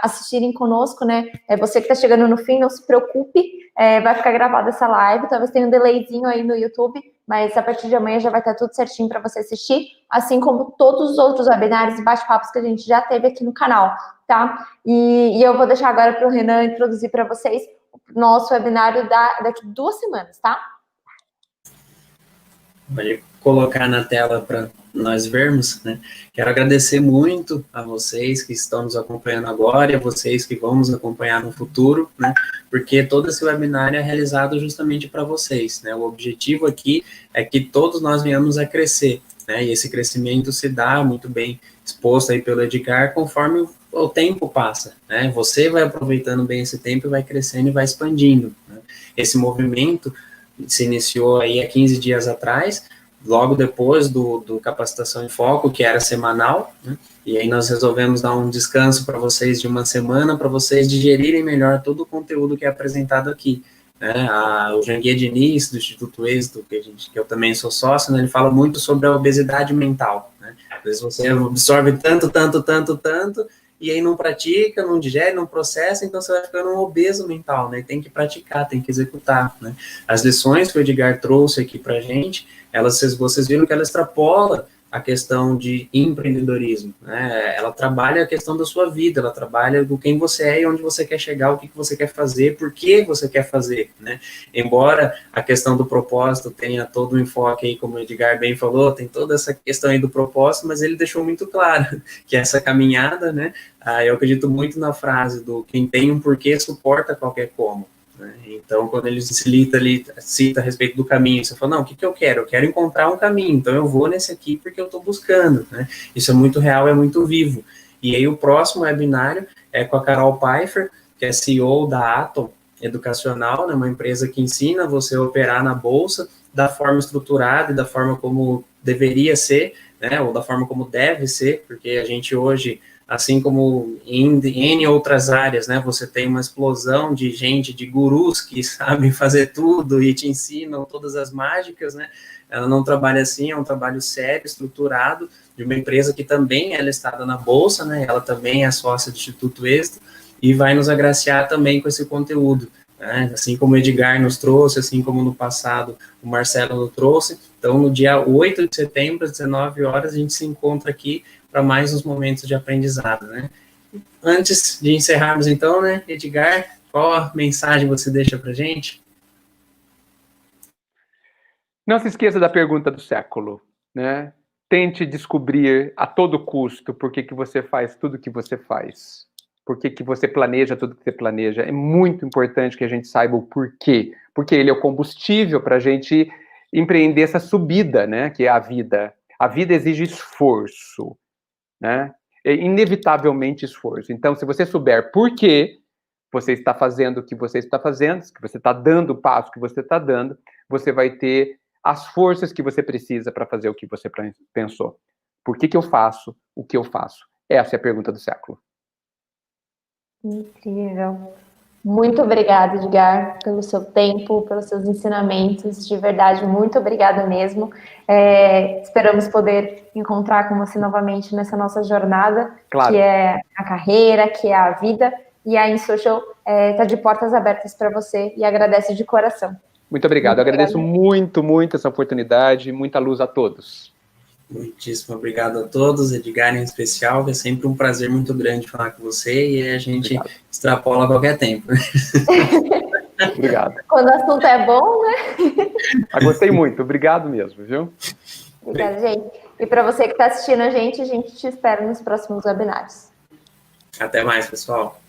assistirem conosco, né? Você que está chegando no fim, não se preocupe, vai ficar gravada essa live, talvez tenha um delayzinho aí no YouTube, mas a partir de amanhã já vai estar tudo certinho para você assistir, assim como todos os outros webinários e bate-papos que a gente já teve aqui no canal, tá? E eu vou deixar agora para o Renan introduzir para vocês o nosso webinário daqui 2 semanas, tá? Pode colocar na tela para nós vermos, né? Quero agradecer muito a vocês que estão nos acompanhando agora e a vocês que vão nos acompanhar no futuro, né? Porque todo esse webinar é realizado justamente para vocês, né? O objetivo aqui é que todos nós venhamos a crescer, né? E esse crescimento se dá muito bem exposto aí pelo Edgar conforme o tempo passa, né? Você vai aproveitando bem esse tempo e vai crescendo e vai expandindo, né? Esse movimento se iniciou aí há 15 dias atrás, logo depois do Capacitação em Foco, que era semanal, né? E aí nós resolvemos dar um descanso para vocês de uma semana, para vocês digerirem melhor todo o conteúdo que é apresentado aqui, né? O Janguier Diniz, do Instituto Êxito, que eu também sou sócio, né? Ele fala muito sobre a obesidade mental, né? Às vezes você absorve tanto, e aí não pratica, não digere, não processa, então você vai ficando um obeso mental, né? Tem que praticar, tem que executar, né? As lições que o Edgar trouxe aqui pra gente, vocês viram que ela extrapola a questão de empreendedorismo, né? Ela trabalha a questão da sua vida, ela trabalha do quem você é e onde você quer chegar, o que você quer fazer, por que você quer fazer, né? Embora a questão do propósito tenha todo um enfoque aí, como o Edgar bem falou, tem toda essa questão aí do propósito, mas ele deixou muito claro que essa caminhada, né? Eu acredito muito na frase do quem tem um porquê suporta qualquer como. Então, quando ele cita a respeito do caminho, você fala, não, o que eu quero? Eu quero encontrar um caminho, então eu vou nesse aqui porque eu estou buscando, né? Isso é muito real, é muito vivo. E aí o próximo webinário é com a Carol Pfeiffer, que é CEO da Atom Educacional, né, uma empresa que ensina você a operar na bolsa da forma estruturada e da forma como deveria ser, né, ou da forma como deve ser, porque a gente hoje, assim como em N outras áreas, né, você tem uma explosão de gente, de gurus que sabem fazer tudo e te ensinam todas as mágicas, né, ela não trabalha assim, é um trabalho sério, estruturado, de uma empresa que também é listada na Bolsa, né, ela também é sócia do Instituto Êxito, e vai nos agraciar também com esse conteúdo, né, assim como o Edgar nos trouxe, assim como no passado o Marcelo nos trouxe. Então, no dia 8 de setembro, às 19 horas, a gente se encontra aqui para mais uns momentos de aprendizado, né? Antes de encerrarmos, então, né, Edgar, qual mensagem você deixa para a gente? Não se esqueça da pergunta do século, né? Tente descobrir a todo custo por que você faz tudo que você faz. Por que você planeja tudo que você planeja. É muito importante que a gente saiba o porquê. Porque ele é o combustível para a gente empreender essa subida, né? Que é a vida. A vida exige esforço, né? É inevitavelmente esforço. Então, se você souber por que você está fazendo o que você está fazendo, que você está dando o passo que você está dando, você vai ter as forças que você precisa para fazer o que você pensou. Por que eu faço o que eu faço? Essa é a pergunta do século. Incrível. Muito obrigada, Edgar, pelo seu tempo, pelos seus ensinamentos. De verdade, muito obrigada mesmo. Esperamos poder encontrar com você novamente nessa nossa jornada, claro, que é a carreira, que é a vida. E a InSocial está de portas abertas para você e agradece de coração. Muito obrigado. Eu agradeço muito essa oportunidade. Muita luz a todos. Muitíssimo obrigado a todos, Edgar em especial, que é sempre um prazer muito grande falar com você e a gente extrapola a qualquer tempo. Obrigado. Quando o assunto é bom, né? Gostei muito, obrigado mesmo, viu? Obrigada, gente. E para você que está assistindo a gente te espera nos próximos webinários. Até mais, pessoal.